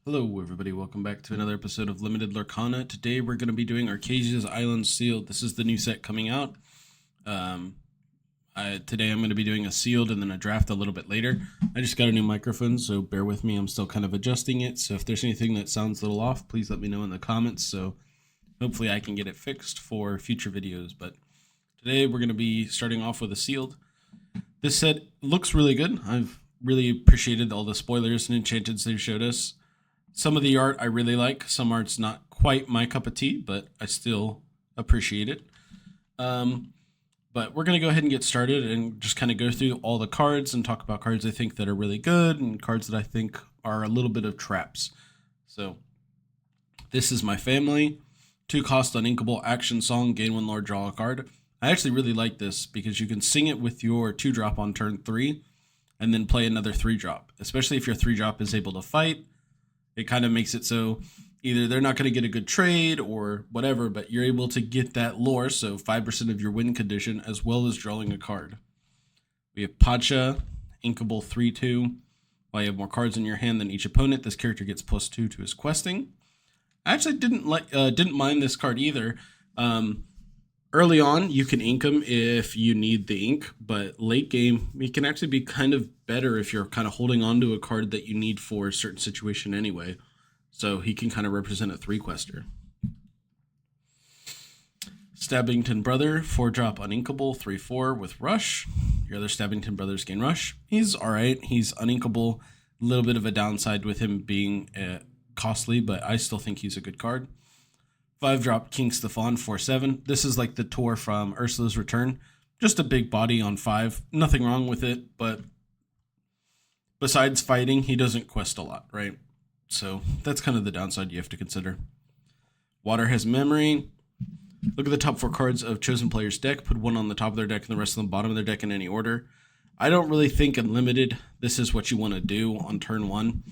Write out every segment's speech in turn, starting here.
Hello everybody, welcome back to another episode of Limited Lorcana. Today we're going to be doing ARCHAZIA Island Sealed. This is the new set coming out. Today I'm going to be doing a sealed and then a draft a little bit later. I just got a new microphone, so bear with me. I'm still kind of adjusting it, so if there's anything that sounds a little off, please let me know in the comments, so hopefully I can get it fixed for future videos. But today we're going to be starting off with a sealed. This set looks really good. I've really appreciated all the spoilers and enchantments they've showed us. Some of the art I really like. Some art's not quite my cup of tea, but I still appreciate it. But we're going to go ahead and get started and just kind of go through all the cards and talk about cards I think that are really good and cards that I think are a little bit of traps. So this is my family. 2-cost uninkable action song, gain 1 lore, draw a card. I actually really like this because you can sing it with your 2-drop on turn 3 and then play another 3-drop, especially if your 3-drop is able to fight. It kind of makes it so either they're not going to get a good trade or whatever, but you're able to get that lore, so 5% of your win condition, as well as drawing a card. We have Pacha, inkable 3/2. While you have more cards in your hand than each opponent, this character gets +2 to his questing. I actually didn't mind this card either. Early on, you can ink them if you need the ink, but late game, it can actually be kind of better if you're kind of holding on to a card that you need for a certain situation anyway. So he can kind of represent a 3-quester. Stabbington Brother, 4-drop uninkable, 3/4 with Rush. Your other Stabbington Brothers gain Rush. He's alright. He's uninkable. A little bit of a downside with him being costly, but I still think he's a good card. 5-drop King Stefan, 4/7. This is like the tour from Ursula's Return. Just a big body on 5. Nothing wrong with it, but besides fighting, he doesn't quest a lot, right? So that's kind of the downside you have to consider. Water has memory. Look at the top 4 cards of chosen player's deck. Put 1 on the top of their deck and the rest on the bottom of their deck in any order. I don't really think Unlimited, this is what you want to do on turn 1.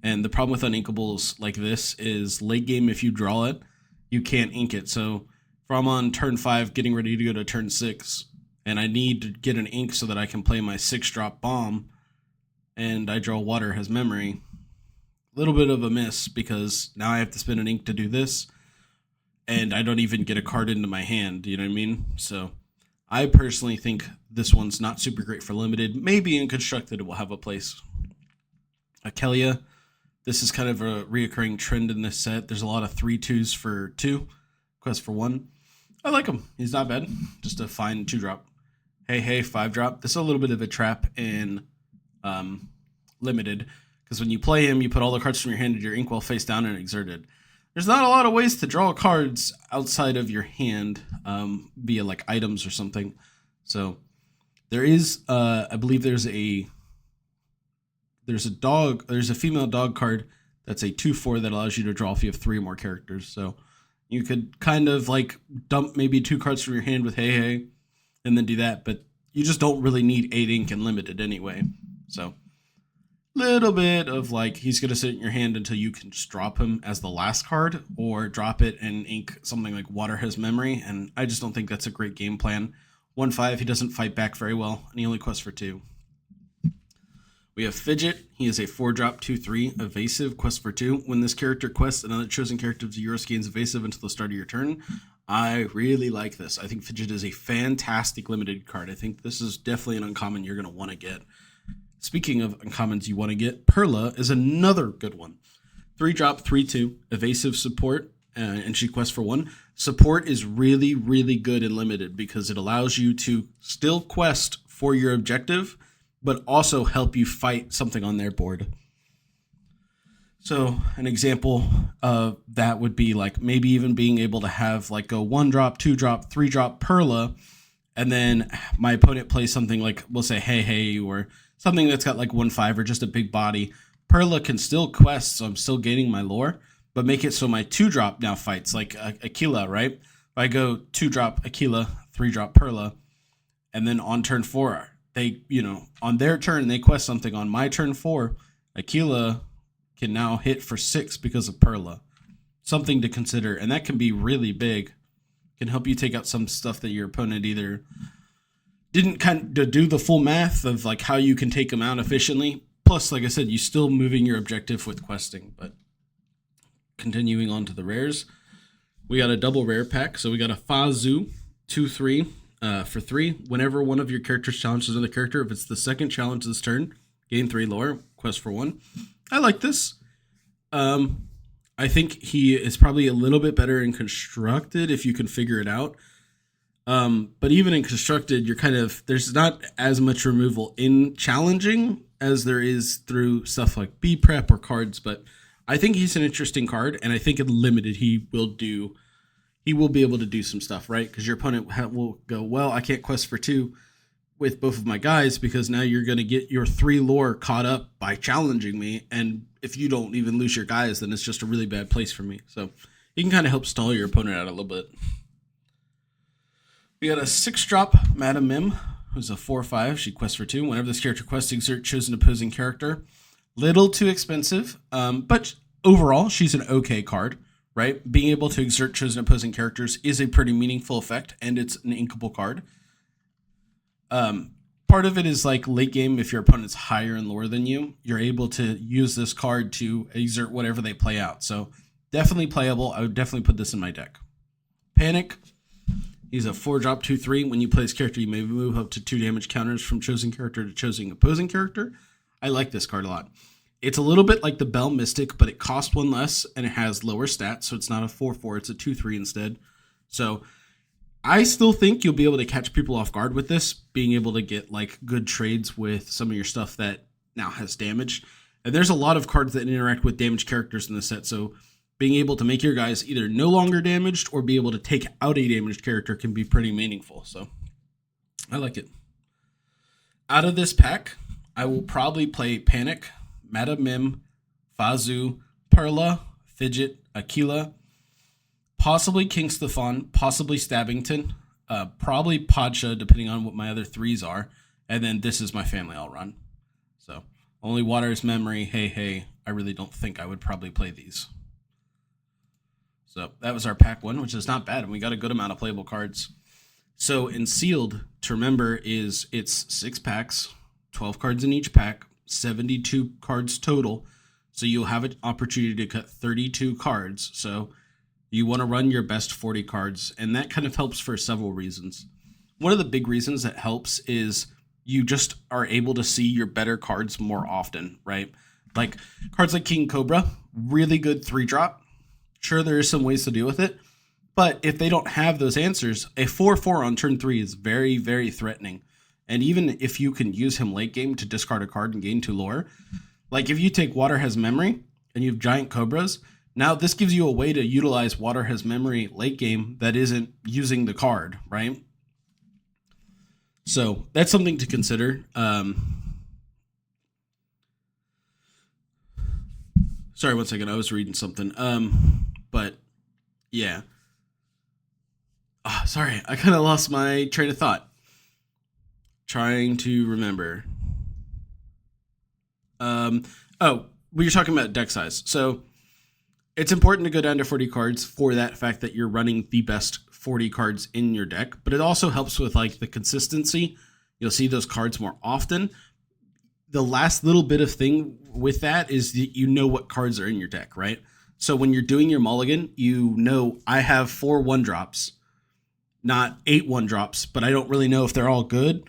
And the problem with uninkables like this is late game, if you draw it, you can't ink it. So if I'm on turn 5 getting ready to go to turn 6 and I need to get an ink so that I can play my 6-drop bomb and I draw Water has memory, a little bit of a miss because now I have to spend an ink to do this and I don't even get a card into my hand, you know what I mean? So I personally think this one's not super great for Limited. Maybe in Constructed it will have a place. Akelia. This is kind of a reoccurring trend in this set. There's a lot of 3/2s for 2, quest for 1. I like him. He's not bad. Just a fine 2-drop. Hey, 5-drop. This is a little bit of a trap in Limited, because when you play him, you put all the cards from your hand into your inkwell face down and exerted. There's not a lot of ways to draw cards outside of your hand via like items or something. So there is, I believe there's a female dog card that's a 2/4 that allows you to draw if you have 3 or more characters. So you could kind of like dump maybe 2 cards from your hand with hey and then do that, but you just don't really need 8 ink and Limited anyway. So little bit of like he's going to sit in your hand until you can just drop him as the last card or drop it and ink something like Water has memory, and I just don't think that's a great game plan. 1/5, he doesn't fight back very well, and he only quests for 2. We have Fidget. He is a 4-drop 2/3 evasive, quest for 2. When this character quests, another chosen character of yours gains evasive until the start of your turn. I really like this. I think Fidget is a fantastic Limited card. I think this is definitely an uncommon you're going to want to get. Speaking of uncommons you want to get, Perla is another good one. 3-drop 3/2 evasive support, and she quests for 1. Support is really, really good in Limited because it allows you to still quest for your objective, but also help you fight something on their board. So an example of that would be like maybe even being able to have like a 1-drop, 2-drop, 3-drop Perla, and then my opponent plays something like, we'll say hey, or something that's got like 1/5 or just a big body. Perla can still quest, so I'm still gaining my lore, but make it so my 2-drop now fights, like Aquila, right? If I go 2-drop Aquila, 3-drop Perla, and then on turn 4, they, on their turn, they quest something. On my turn 4, Aquila can now hit for 6 because of Perla. Something to consider, and that can be really big. Can help you take out some stuff that your opponent either didn't kind of do the full math of like how you can take them out efficiently. Plus, like I said, you're still moving your objective with questing. But continuing on to the rares, we got a double rare pack. So we got a Fazu 2/3 for 3. Whenever one of your characters challenges another character, if it's the second challenge this turn, gain 3 lore, quest for 1. I like this. I think he is probably a little bit better in constructed if you can figure it out. But even in constructed, there's not as much removal in challenging as there is through stuff like B prep or cards. But I think he's an interesting card, and I think in limited he will be able to do some stuff, right? Because your opponent will go, well, I can't quest for 2 with both of my guys because now you're going to get your 3 lore caught up by challenging me, and if you don't even lose your guys, then it's just a really bad place for me. So you can kind of help stall your opponent out a little bit. We got a 6-drop Madam Mim, who's a 4/5. She quests for 2. Whenever this character quests, exert chosen opposing character. Little too expensive, but overall, she's an okay card, right? Being able to exert chosen opposing characters is a pretty meaningful effect, and it's an inkable card. Part of it is like late game, if your opponent's higher in lore than you, you're able to use this card to exert whatever they play out. So definitely playable. I would definitely put this in my deck. Panic. He's a 4-drop 2/3. When you play this character, you may move up to 2 damage counters from chosen character to chosen opposing character. I like this card a lot. It's a little bit like the Bell Mystic, but it costs 1 less and it has lower stats. So it's not a 4/4, it's a 2/3 instead. So I still think you'll be able to catch people off guard with this, being able to get like good trades with some of your stuff that now has damage. And there's a lot of cards that interact with damaged characters in the set, so being able to make your guys either no longer damaged or be able to take out a damaged character can be pretty meaningful. So I like it. Out of this pack, I will probably play Panic, Madam Mim, Fazu, Perla, Fidget, Aquila, possibly King Stefan, possibly Stabbington, probably Pacha, depending on what my other 3s are. And then this is my family I'll run. So only Water's Memory, hey, I really don't think I would probably play these. So that was our pack 1, which is not bad. And we got a good amount of playable cards. So in sealed, to remember, is it's 6 packs, 12 cards in each pack, 72 cards total. So you'll have an opportunity to cut 32 cards. So you want to run your best 40 cards, and that kind of helps for several reasons. One of the big reasons that helps is you just are able to see your better cards more often, right? Like cards like King Cobra, really good 3-drop. Sure, there are some ways to deal with it, but if they don't have those answers, a 4/4 on turn 3 is very, very threatening. And even if you can use him late game to discard a card and gain 2 lore, like if you take Water Has Memory and you have Giant Cobras, now this gives you a way to utilize Water Has Memory late game that isn't using the card, right? So that's something to consider. Sorry, 1 second. I was reading something. But yeah. Sorry, I kind of lost my train of thought. Trying to remember. We were talking about deck size. So it's important to go down to 40 cards for that fact that you're running the best 40 cards in your deck, but it also helps with like the consistency. You'll see those cards more often. The last little bit of thing with that is that you know what cards are in your deck, right? So when you're doing your mulligan, you know I have 4 1-drops, not 8 1-drops, but I don't really know if they're all good.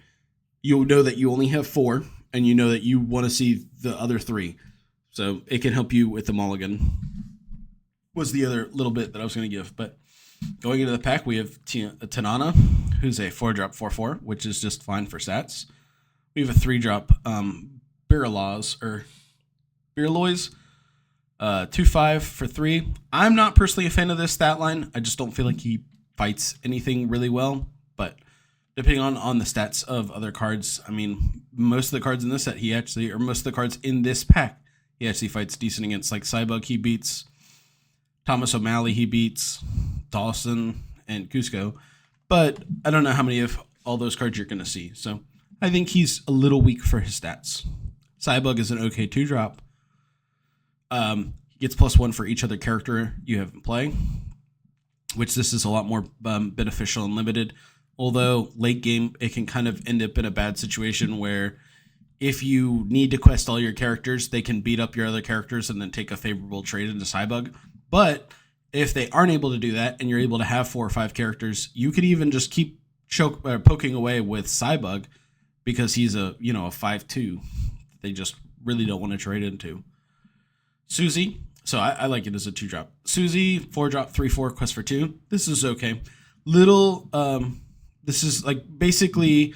You'll know that you only have 4, and you know that you want to see the other 3. So it can help you with the mulligan. Was the other little bit that I was going to give. But going into the pack, we have Tanana, who's a 4-drop 4/4, which is just fine for stats. We have a 3-drop Birlois, 2/5 for 3. I'm not personally a fan of this stat line. I just don't feel like he fights anything really well. But depending on the stats of other cards, I mean, most of the cards in this set, most of the cards in this pack, he actually fights decent against. Like Cybug, he beats. Thomas O'Malley, he beats. Dawson and Cusco. But I don't know how many of all those cards you're going to see. So I think he's a little weak for his stats. Cybug is an okay 2-drop. He gets +1 for each other character you have in play, which this is a lot more beneficial and limited. Although late game, it can kind of end up in a bad situation where if you need to quest all your characters, they can beat up your other characters and then take a favorable trade into Cybug. But if they aren't able to do that and you're able to have 4 or 5 characters, you could even just keep poking away with Cybug because he's a 5/2. They just really don't want to trade into. Susie, so I like it as a 2-drop. Susie, 4-drop, 3/4, quest for 2. This is okay. This is like basically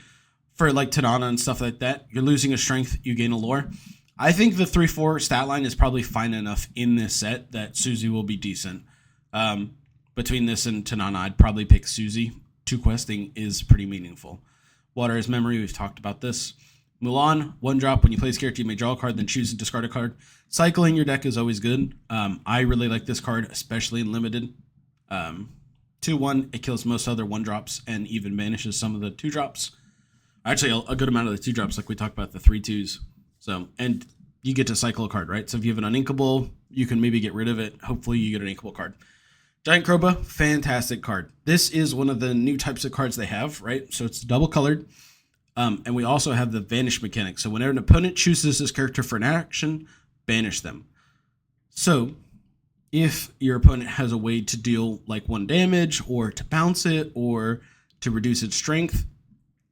for like Tanana and stuff like that. You're losing a strength, you gain a lore. I think the 3/4 stat line is probably fine enough in this set that Susie will be decent. Between this and Tanana, I'd probably pick Susie. 2 questing is pretty meaningful. Water is memory, we've talked about this. Mulan, 1-drop. When you play this character, you may draw a card, then choose and discard a card. Cycling your deck is always good. I really like this card, especially in Limited. 2/1, it kills most other 1-drops and even banishes some of the 2-drops. Actually, a good amount of the 2-drops, like we talked about, the 3/2s. So, and you get to cycle a card, right? So if you have an uninkable, you can maybe get rid of it. Hopefully you get an inkable card. Giant Croba, fantastic card. This is one of the new types of cards they have, right? So it's double colored. And we also have the vanish mechanic. So whenever an opponent chooses this character for an action, banish them. So if your opponent has a way to deal like 1 damage or to bounce it or to reduce its strength,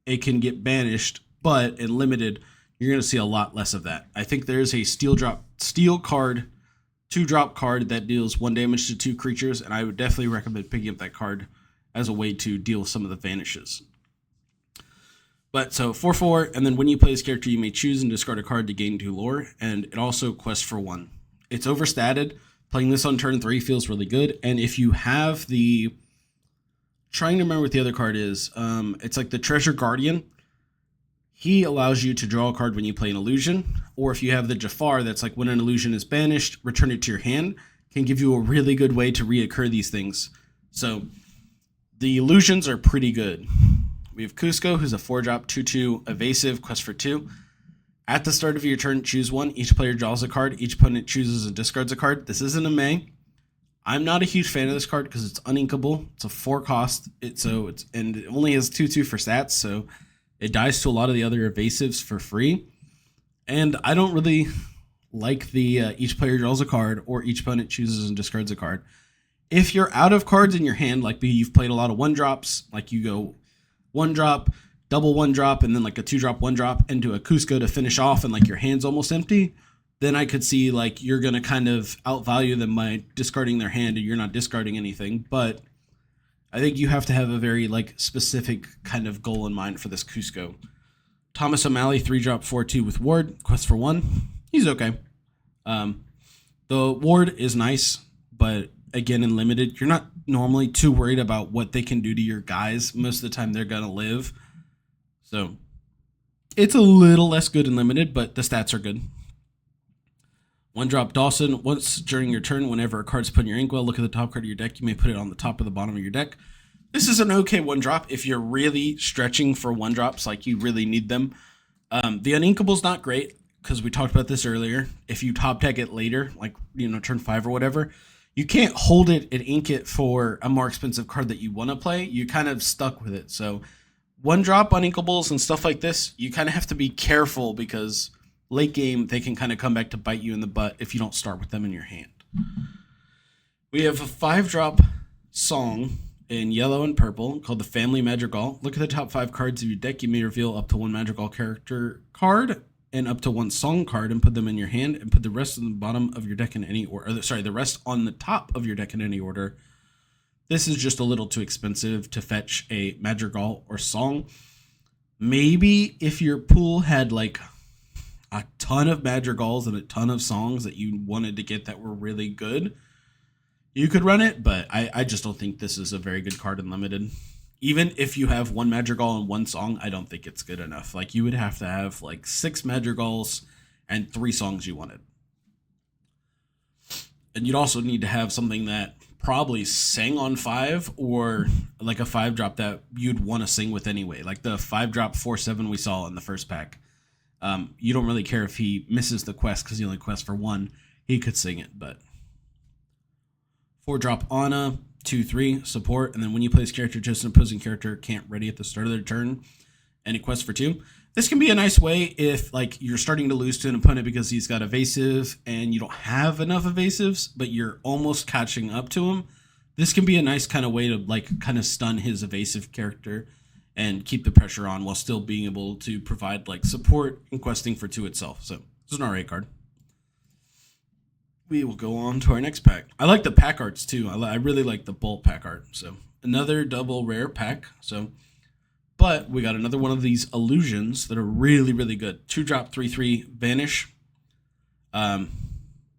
it can get banished. But in Limited, you're going to see a lot less of that. I think there's a steel card, 2-drop card that deals 1 damage to 2 creatures. And I would definitely recommend picking up that card as a way to deal with some of the vanishes. But so 4/4, and then when you play this character, you may choose and discard a card to gain 2 lore, and it also quests for 1. It's overstated. Playing this on turn 3 feels really good, and if you have the... Trying to remember what the other card is. It's like the Treasure Guardian. He allows you to draw a card when you play an illusion, or if you have the Jafar, that's like when an illusion is banished, return it to your hand, can give you a really good way to reoccur these things. So the illusions are pretty good. We have Cusco, who's a 4-drop, 2/2, evasive, quest for 2. At the start of your turn, choose 1. Each player draws a card. Each opponent chooses and discards a card. This isn't a May. I'm not a huge fan of this card because it's uninkable. It's a 4 cost. And it only has 2/2 for stats, so it dies to a lot of the other evasives for free. And I don't really like the each player draws a card or each opponent chooses and discards a card. If you're out of cards in your hand, like you've played a lot of 1-drops, like you go 1-drop, double 1-drop, and then like a 2-drop, 1-drop into a Cusco to finish off, and like your hand's almost empty, then I could see like you're going to kind of outvalue them by discarding their hand and you're not discarding anything. But I think you have to have a very like specific kind of goal in mind for this Cusco. Thomas O'Malley, 3-drop, 4/2 with Ward, quest for 1. He's okay. The Ward is nice, but again, in Limited, you're not normally too worried about what they can do to your guys. Most of the time, they're going to live. So it's a little less good in Limited, but the stats are good. 1-drop Dawson. Once during your turn, whenever a card's put in your inkwell, look at the top card of your deck. You may put it on the top or the bottom of your deck. This is an okay 1-drop if you're really stretching for 1-drops, like you really need them. The uninkable's not great because we talked about this earlier. If you top deck it later, like turn 5 or whatever, you can't hold it and ink it for a more expensive card that you want to play. You kind of stuck with it. So 1-drop uninkables and stuff like this, you kind of have to be careful because late game they can kind of come back to bite you in the butt if you don't start with them in your hand. We have a 5-drop song in yellow and purple called the Family Madrigal. Look at the top 5 cards of your deck. You may reveal up to 1 Madrigal character card and up to 1 song card and put them in your hand and put the rest on the bottom of your deck in any order. The rest on the top of your deck in any order. This is just a little too expensive to fetch a Madrigal or song. Maybe if your pool had like a ton of Madrigals and a ton of songs that you wanted to get that were really good, you could run it, but I just don't think this is a very good card in Limited. Even if you have 1 Madrigal and 1 song, I don't think it's good enough. Like you would have to have like 6 Madrigals and 3 songs you wanted. And you'd also need to have something that probably sang on 5 or like a 5-drop that you'd want to sing with anyway. Like the 5-drop 4/7 we saw in the first pack. You don't really care if he misses the quest because he only quests for 1. He could sing it, but 4-drop Anna, 2/3 support, and then when you play this character, just an opposing character can't ready at the start of their turn, and he quests for 2. This can be a nice way if like you're starting to lose to an opponent because he's got evasive and you don't have enough evasives, but you're almost catching up to him. This can be a nice kind of way to like kind of stun his evasive character and keep the pressure on while still being able to provide like support and questing for 2 itself. So this is an alright card. We will go on to our next pack. I like the pack arts too. I really like the bolt pack art. So another double rare pack. But we got another one of these illusions that are really, really good. 2-drop 3/3 Vanish.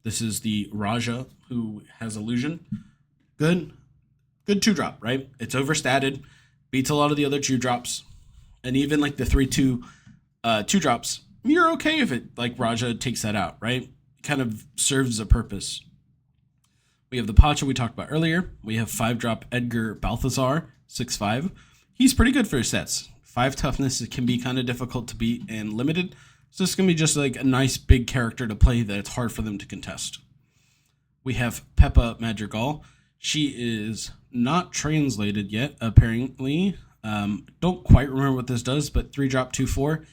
This is the Raja who has illusion. Good 2-drop, right? It's overstated, beats a lot of the other 2-drops, and even like the 3/2 2-drops. You're okay if it like Raja takes that out, right? It kind of serves a purpose. We have the Pacha we talked about earlier. We have 5-drop Edgar Balthazar 6/5. He's pretty good for his sets. 5 toughness can be kind of difficult to beat and limited. So this is going to be just like a nice big character to play that it's hard for them to contest. We have Peppa Madrigal. She is not translated yet, apparently. Don't quite remember what this does, but 3-drop 2/4.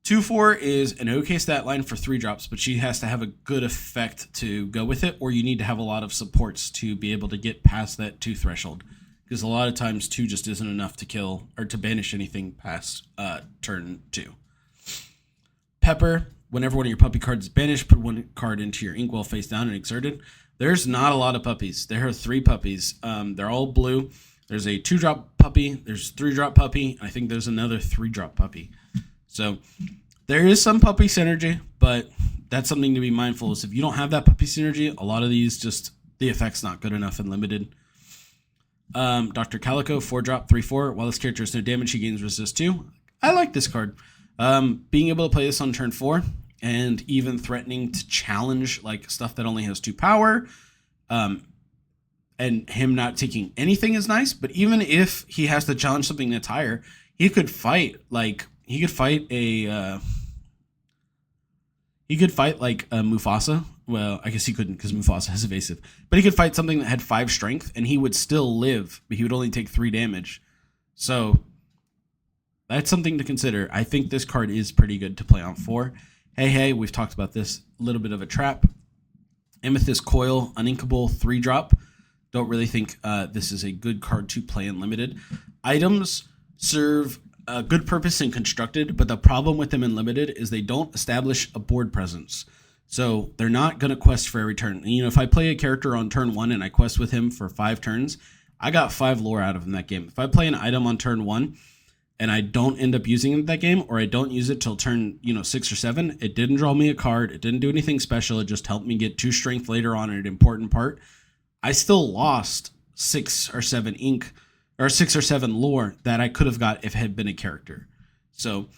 2/4 is an okay stat line for 3-drops, but she has to have a good effect to go with it, or you need to have a lot of supports to be able to get past that 2 threshold. Because a lot of times 2 just isn't enough to kill or to banish anything past turn 2. Pepper, whenever one of your puppy cards is banished, put 1 card into your inkwell face down and exerted. There's not a lot of puppies. There are 3 puppies. They're all blue. There's a 2-drop puppy. There's 3-drop puppy. I think there's another 3-drop puppy. So there is some puppy synergy, but that's something to be mindful is if you don't have that puppy synergy, a lot of these just, the effect's not good enough and limited. Dr. Calico, 4-drop 3/4. While this character has no damage, he gains resist 2. I like this card. Being able to play this on turn 4 and even threatening to challenge like stuff that only has 2 power, and him not taking anything is nice. But even if he has to challenge something that's higher, he could fight a Mufasa. Well, I guess he couldn't because Mufasa has evasive. But he could fight something that had 5 strength, and he would still live, but he would only take 3 damage. So that's something to consider. I think this card is pretty good to play on 4. Hey, we've talked about this. A little bit of a trap. Amethyst Coil, uninkable 3-drop. Don't really think this is a good card to play in limited. Items serve a good purpose in constructed, but the problem with them in limited is they don't establish a board presence. So they're not going to quest for every turn. You know, if I play a character on turn 1 and I quest with him for 5 turns, I got 5 lore out of him that game. If I play an item on turn 1 and I don't end up using it that game, or I don't use it till turn 6 or 7, it didn't draw me a card. It didn't do anything special. It just helped me get 2 strength later on in an important part. I still lost 6 or 7 ink or 6 or 7 lore that I could have got if it had been a character. So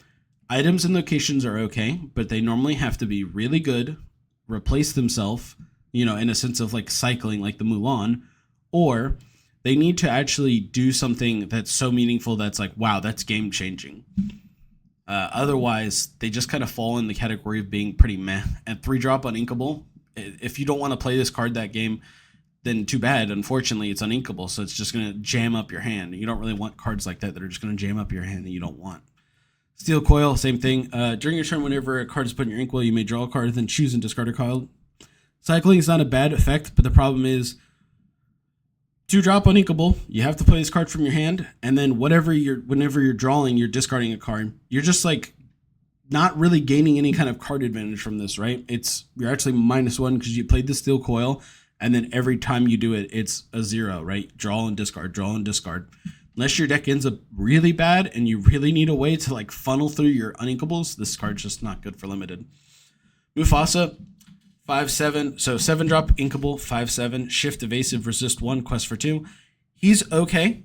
items and locations are okay, but they normally have to be really good, replace themselves, in a sense of like cycling like the Mulan, or they need to actually do something that's so meaningful that's like, wow, that's game changing. Otherwise, they just kind of fall in the category of being pretty meh. And 3-drop uninkable, if you don't want to play this card that game, then too bad. Unfortunately, it's uninkable, so it's just going to jam up your hand. You don't really want cards like that are just going to jam up your hand that you don't want. Steel Coil, same thing. During your turn, whenever a card is put in your inkwell, you may draw a card, then choose and discard a card. Cycling is not a bad effect, but the problem is 2-drop uninkable. You have to play this card from your hand, and then whenever you're drawing, you're discarding a card. You're just like not really gaining any kind of card advantage from this, right? You're actually -1 because you played the Steel Coil, and then every time you do it, it's a 0, right? Draw and discard, draw and discard. Unless your deck ends up really bad and you really need a way to like funnel through your uninkables, this card's just not good for limited. Mufasa, 5/7, so 7-drop inkable, 5/7, shift evasive, resist 1, quest for 2. He's okay.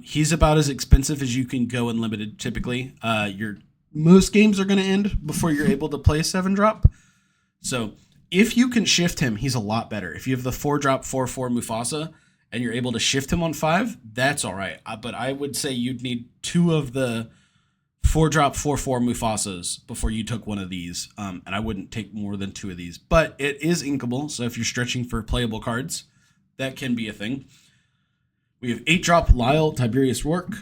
He's about as expensive as you can go in limited typically. Most games are going to end before you're able to play a 7-drop. So if you can shift him, he's a lot better. If you have the 4-drop 4/4 Mufasa, and you're able to shift him on 5, that's all right. But I would say you'd need 2 of the 4-drop 4/4 Mufasas before you took one of these. And I wouldn't take more than 2 of these. But it is inkable, so if you're stretching for playable cards, that can be a thing. We have 8-drop Lyle Tiberius Rourke,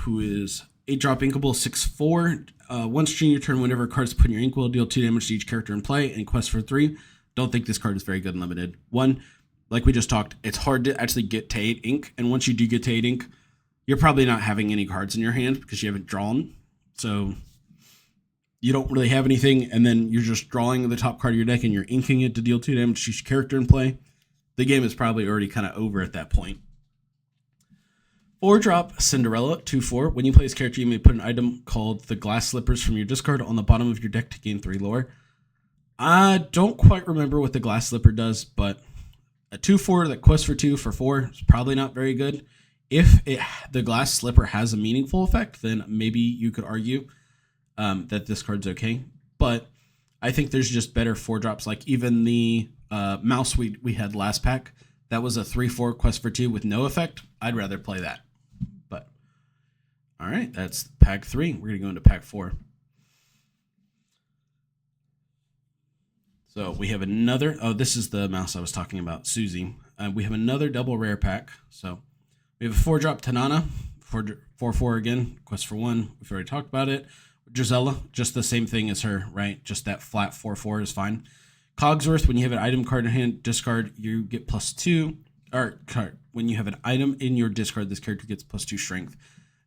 who is 8-drop Inkable 6/4. Once during your turn, whenever a card is put in your ink, will deal 2 damage to each character in play. And quest for 3. Don't think this card is very good in limited. 1, like we just talked, it's hard to actually get to 8 ink. And once you do get to 8 ink, you're probably not having any cards in your hand because you haven't drawn. So you don't really have anything. And then you're just drawing the top card of your deck and you're inking it to deal 2 damage to each character in play. The game is probably already kind of over at that point. 4-drop Cinderella 2/4. When you play this character, you may put an item called the Glass Slippers from your discard on the bottom of your deck to gain 3 lore. I don't quite remember what the Glass Slipper does, but a 2/4 that quests for 2 for 4 is probably not very good. If the Glass Slipper has a meaningful effect, then maybe you could argue that this card's okay. But I think there's just better 4-drops, like even the Mouse we had last pack. That was a 3/4 quest for 2 with no effect. I'd rather play that. But all right, that's pack 3. We're gonna go into pack 4. So we have another. Oh, this is the mouse I was talking about, Susie. We have another double rare pack. So we have a 4-drop Tanana, 4/4 again, quest for 1. We've already talked about it. Gisela, just the same thing as her, right? Just that flat 4/4 is fine. Cogsworth, when you have an item card in hand, discard, you get +2. Or when you have an item in your discard, this character gets +2 strength.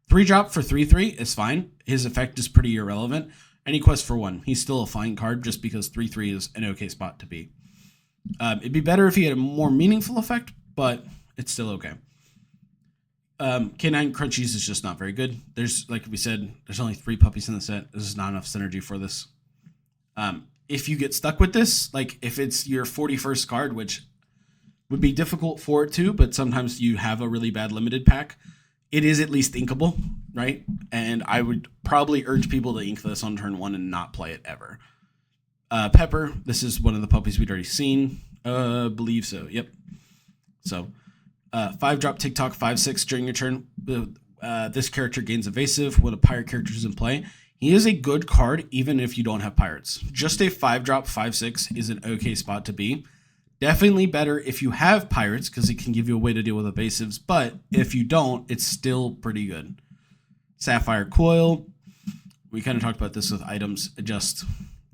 3-drop for 3/3 is fine. His effect is pretty irrelevant. Any quest for 1, he's still a fine card just because 3/3 is an okay spot to be. It'd be better if he had a more meaningful effect, but it's still okay. K9 Crunchies is just not very good. There's, like we said, there's only 3 puppies in the set. This is not enough synergy for this. If you get stuck with this, like if it's your 41st card, which would be difficult for it to, but sometimes you have a really bad limited pack, it is at least inkable, right? And I would probably urge people to ink this on turn 1 and not play it ever. Pepper, this is one of the puppies we'd already seen. Believe so, yep. So 5-drop TikTok 5/6 during your turn. This character gains evasive when a pirate character is in play. He is a good card even if you don't have pirates. Just a 5-drop 5/6 is an okay spot to be. Definitely better if you have pirates because it can give you a way to deal with evasives, but if you don't, it's still pretty good. Sapphire Coil, we kind of talked about this with items. Just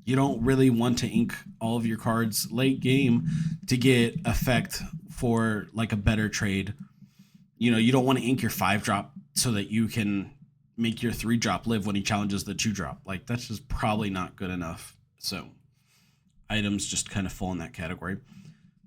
you don't really want to ink all of your cards late game to get effect for like a better trade. You know, you don't want to ink your 5-drop so that you can make your 3-drop live when he challenges the 2-drop. Like that's just probably not good enough. So items just kind of fall in that category.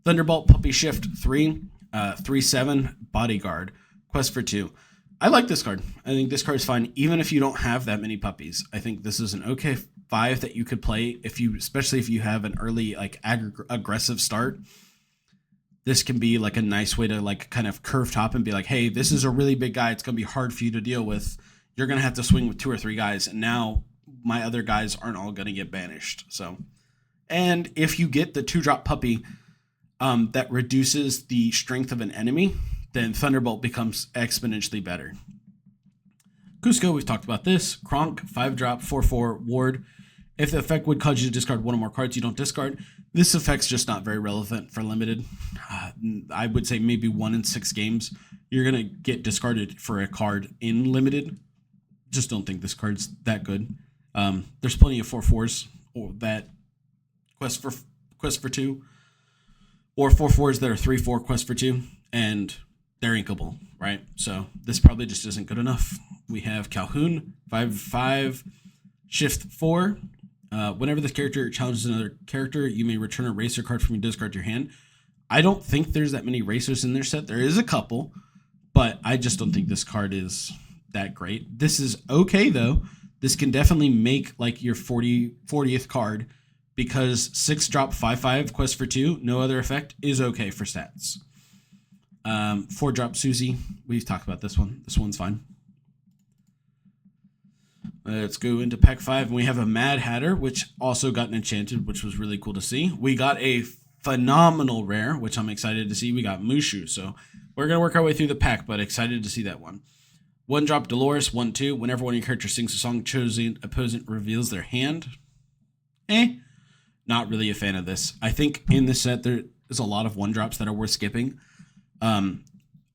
Thunderbolt Puppy Shift 3, 3/7 Bodyguard, quest for 2. I like this card. I think this card is fine even if you don't have that many puppies. I think this is an okay 5 that you could play especially if you have an early like aggressive start. This can be like a nice way to like kind of curve top and be like, hey, this is a really big guy. It's going to be hard for you to deal with. You're going to have to swing with 2 or 3 guys. And now my other guys aren't all going to get banished. So, and if you get the 2-drop puppy that reduces the strength of an enemy, then Thunderbolt becomes exponentially better. Cusco, we've talked about this. Kronk, 5-drop, 4/4 ward. If the effect would cause you to discard 1 or more cards you don't discard, this effect's just not very relevant for limited. I would say maybe 1 in 6 games you're going to get discarded for a card in limited. Just don't think this card's that good. There's plenty of 4/4s that quest for 2, or 4/4s that are 3/4 quest for 2, and they're inkable, right? So this probably just isn't good enough. We have Calhoun, 5/5, shift 4. Whenever this character challenges another character, you may return a racer card from your discard to your hand. I don't think there's that many racers in their set. There is a couple, but I just don't think this card is that great. This is okay, though. This can definitely make like your 40th card because 6-drop 5/5 quest for 2, no other effect, is okay for stats. 4-drop Susie. We've talked about this one. This one's fine. Let's go into pack 5, and we have a Mad Hatter, which also got an enchanted, which was really cool to see. We got a phenomenal rare, which I'm excited to see. We got Mushu, so we're going to work our way through the pack, but excited to see that one. 1-drop Dolores, 1/2. Whenever one of your characters sings a song, chosen opponent reveals their hand. Not really a fan of this. I think in this set, there is a lot of 1-drops that are worth skipping.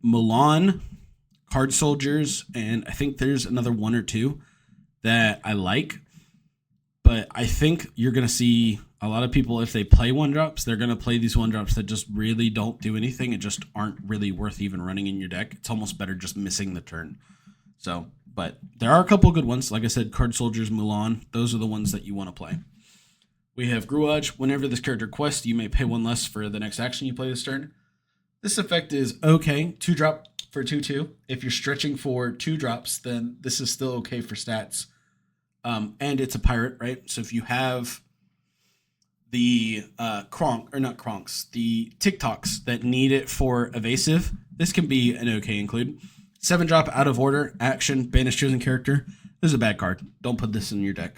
Milan, Card Soldiers, and I think there's another one or two that I like. But I think you're going to see a lot of people, if they play one drops, they're going to play these one drops that just really don't do anything and just aren't really worth even running in your deck. It's almost better just missing the turn. So, but there are a couple good ones. Like I said, Card Soldiers, Mulan, those are the ones that you want to play. We have Gruage. Whenever this character quests, you may pay one less for the next action you play this turn. This effect is okay. 2-drop for 2/2. If you're stretching for 2 drops, then this is still okay for stats. And it's a pirate, right? So if you have the the TikToks that need it for evasive, this can be an okay include. 7-drop out of order, action, banish chosen character. This is a bad card. Don't put this in your deck.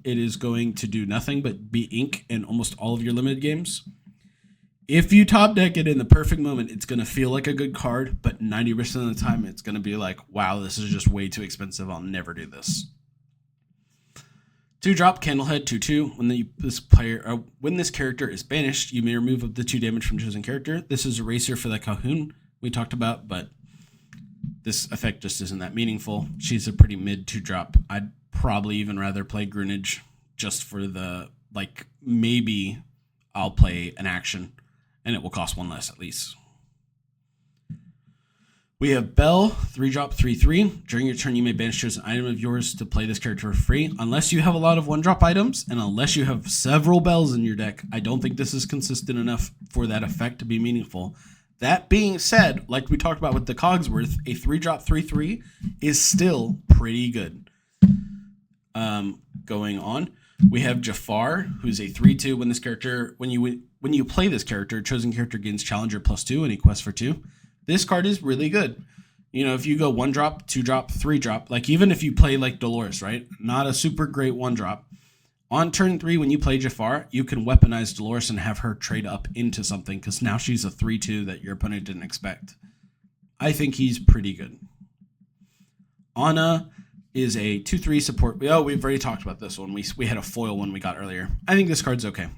It is going to do nothing but be ink in almost all of your limited games. If you top deck it in the perfect moment, it's going to feel like a good card, but 90% of the time, it's going to be like, wow, this is just way too expensive. I'll never do this. 2-drop Candlehead 2/2. When this character is banished, you may remove up to 2 damage from chosen character. This is Eraser for the Calhoun we talked about, but this effect just isn't that meaningful. She's a pretty mid 2-drop. I'd probably even rather play Grunage just for the, like, maybe I'll play an action and it will cost 1 less at least. We have Bell, 3-drop, 3/3. During your turn, you may banish chosen item of yours to play this character for free. Unless you have a lot of 1-drop items, and unless you have several Bells in your deck, I don't think this is consistent enough for that effect to be meaningful. That being said, like we talked about with the Cogsworth, a 3-drop, 3/3 is still pretty good. Going on, we have Jafar, who's a 3/2. When this character, when you play this character, chosen character gains Challenger +2, and he quests for 2. This card is really good. You know, if you go 1-drop, 2-drop, 3-drop, like even if you play like Dolores, right? Not a super great 1-drop. On turn 3, when you play Jafar, you can weaponize Dolores and have her trade up into something because now she's a 3/2 that your opponent didn't expect. I think he's pretty good. Anna is a 2/3 support. We've already talked about this one. We had a foil one we got earlier. I think this card's okay.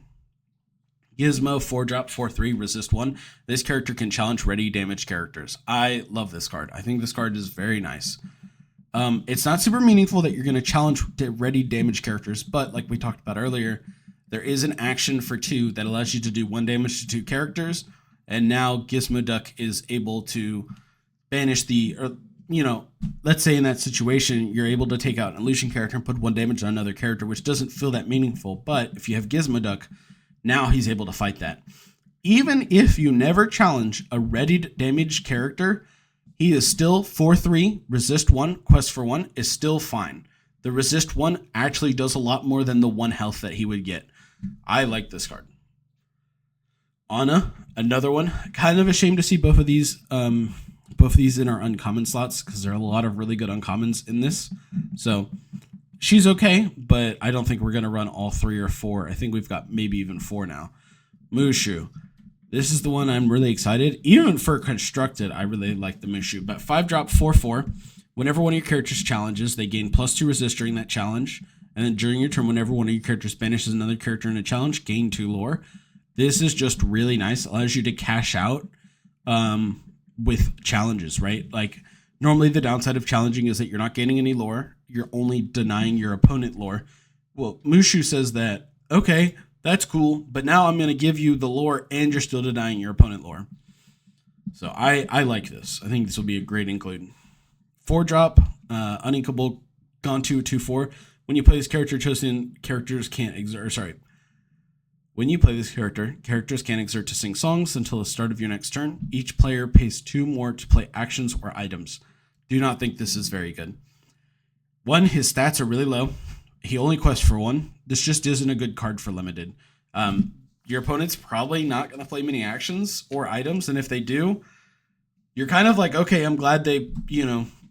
Gizmo, 4-drop, 4/3, resist 1. This character can challenge ready damage characters. I love this card. I think this card is very nice. It's not super meaningful that you're going to challenge ready damage characters, but like we talked about earlier, there is an action for 2 that allows you to do 1 damage to 2 characters, and now Gizmo Duck is able to banish let's say in that situation, you're able to take out an illusion character and put 1 damage on another character, which doesn't feel that meaningful, but if you have Gizmo Duck, now he's able to fight that. Even if you never challenge a readied damage character, he is still 4/3, resist 1, quest for 1 is still fine. The resist 1 actually does a lot more than the 1 health that he would get. I like this card. Anna, another one. Kind of ashamed to see both of these in our uncommon slots because there are a lot of really good uncommons in this. So she's okay, but I don't think we're going to run all 3 or 4. I think we've got maybe even 4 now. Mushu. This is the one I'm really excited. Even for constructed, I really like the Mushu. But 5-drop, 4/4. Whenever one of your characters challenges, they gain +2 resist during that challenge. And then during your turn, whenever one of your characters banishes another character in a challenge, gain 2 lore. This is just really nice. It allows you to cash out with challenges, right? Like, normally the downside of challenging is that you're not gaining any lore. You're only denying your opponent lore. Well, Mushu says that, okay, that's cool, but now I'm going to give you the lore and you're still denying your opponent lore. So I like this. I think this will be a great include. 4-drop, uninkable, gone 2/4. When you play this character, chosen characters can't exert, When you play this character, characters can't exert to sing songs until the start of your next turn. Each player pays 2 more to play actions or items. Do not think this is very good. 1, his stats are really low. He only quests for 1. This just isn't a good card for limited. Your opponent's probably not going to play many actions or items, and if they do, you're kind of like, okay, I'm glad they,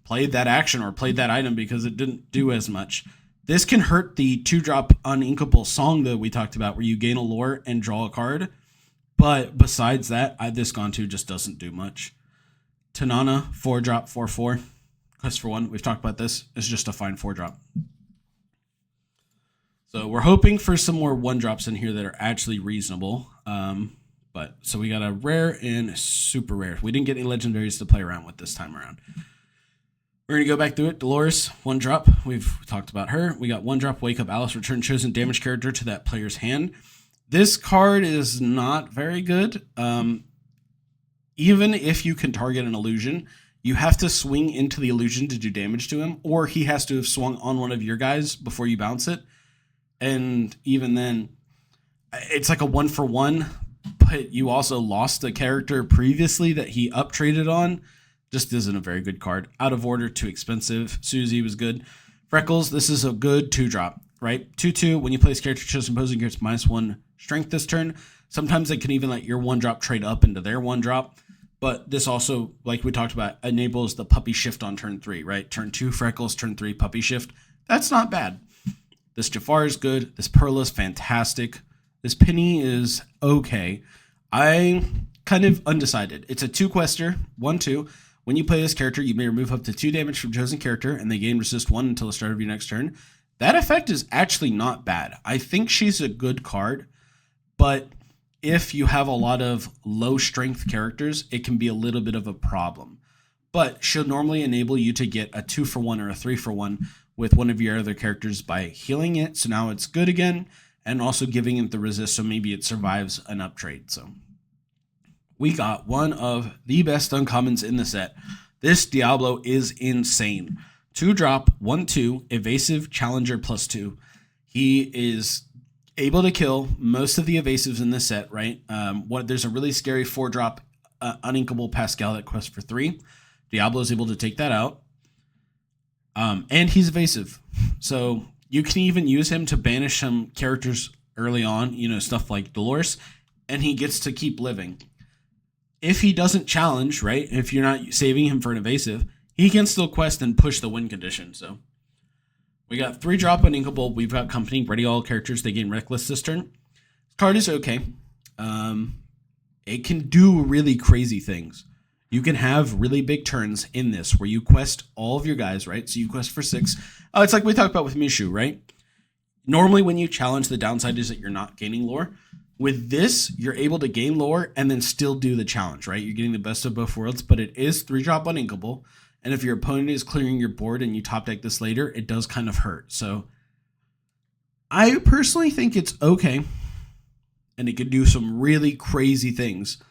played that action or played that item because it didn't do as much. This can hurt the 2-drop uninkable song that we talked about where you gain a lore and draw a card. But besides that, this Gone 2 just doesn't do much. Tanana, 4-drop, 4/4. Quest for 1. We've talked about this. It's just a fine 4-drop. So we're hoping for some more 1-drops in here that are actually reasonable. So we got a rare and a super rare. We didn't get any legendaries to play around with this time around. We're going to go back through it. Dolores, 1 drop. We've talked about her. We got 1 drop, Wake Up Alice, return chosen damage character to that player's hand. This card is not very good. Even if you can target an illusion, you have to swing into the illusion to do damage to him, or he has to have swung on one of your guys before you bounce it. And even then, it's like a 1-for-1, but you also lost a character previously that he up traded on. Just isn't a very good card. Out of order, too expensive. Susie was good. Freckles, this is a good 2-drop, right? 2/2, when you place character chosen opposing gets -1 strength this turn. Sometimes they can even let your 1-drop trade up into their 1-drop. But this also, like we talked about, enables the puppy shift on turn 3, right? Turn 2, Freckles, turn 3, puppy shift. That's not bad. This Jafar is good. This Pearl is fantastic. This Penny is okay. I'm kind of undecided. It's a 2-quester, 1/2. When you play this character, you may remove up to 2 damage from chosen character, and they gain resist 1 until the start of your next turn. That effect is actually not bad. I think she's a good card, but if you have a lot of low strength characters, it can be a little bit of a problem. But she'll normally enable you to get a 2-for-1 or a 3-for-1 with one of your other characters by healing it. So now it's good again, and also giving it the resist, so maybe it survives an uptrade. So we got one of the best uncommons in the set. This Diablo is insane. 2-drop, 1/2, evasive challenger +2. He is able to kill most of the evasives in this set, right? There's a really scary 4-drop uninkable Pascal that quests for 3. Diablo is able to take that out. And he's evasive. So you can even use him to banish some characters early on, stuff like Dolores, and he gets to keep living. If he doesn't challenge, right, if you're not saving him for an evasive, he can still quest and push the win condition. So we got 3-drop uninkable. We've got company, ready all characters. They gain reckless this turn. This card is okay. It can do really crazy things. You can have really big turns in this where you quest all of your guys, right? So you quest for 6. It's like we talked about with Mishu, right? Normally when you challenge, the downside is that you're not gaining lore. With this, you're able to gain lore and then still do the challenge, right? You're getting the best of both worlds, but it is 3-drop uninkable. And if your opponent is clearing your board and you top deck this later, it does kind of hurt. So I personally think it's okay. And it could do some really crazy things.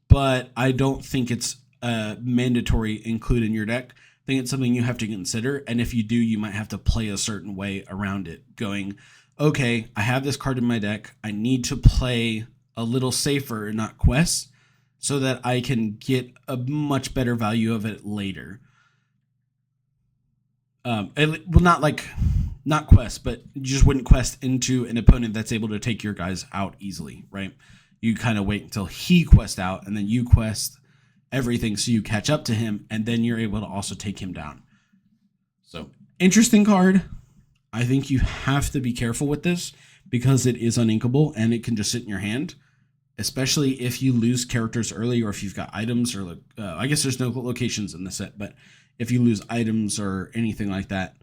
But I don't think it's mandatory include in your deck. I think it's something you have to consider. And if you do, you might have to play a certain way around it. Going, okay, I have this card in my deck. I need to play a little safer and not quests so that I can get a much better value of it later. Not quest, but you just wouldn't quest into an opponent that's able to take your guys out easily, right? You kind of wait until he quests out, and then you quest everything so you catch up to him, and then you're able to also take him down. So, interesting card. I think you have to be careful with this because it is uninkable and it can just sit in your hand, especially if you lose characters early or if you've got items or I guess there's no locations in the set, but if you lose items or anything like that,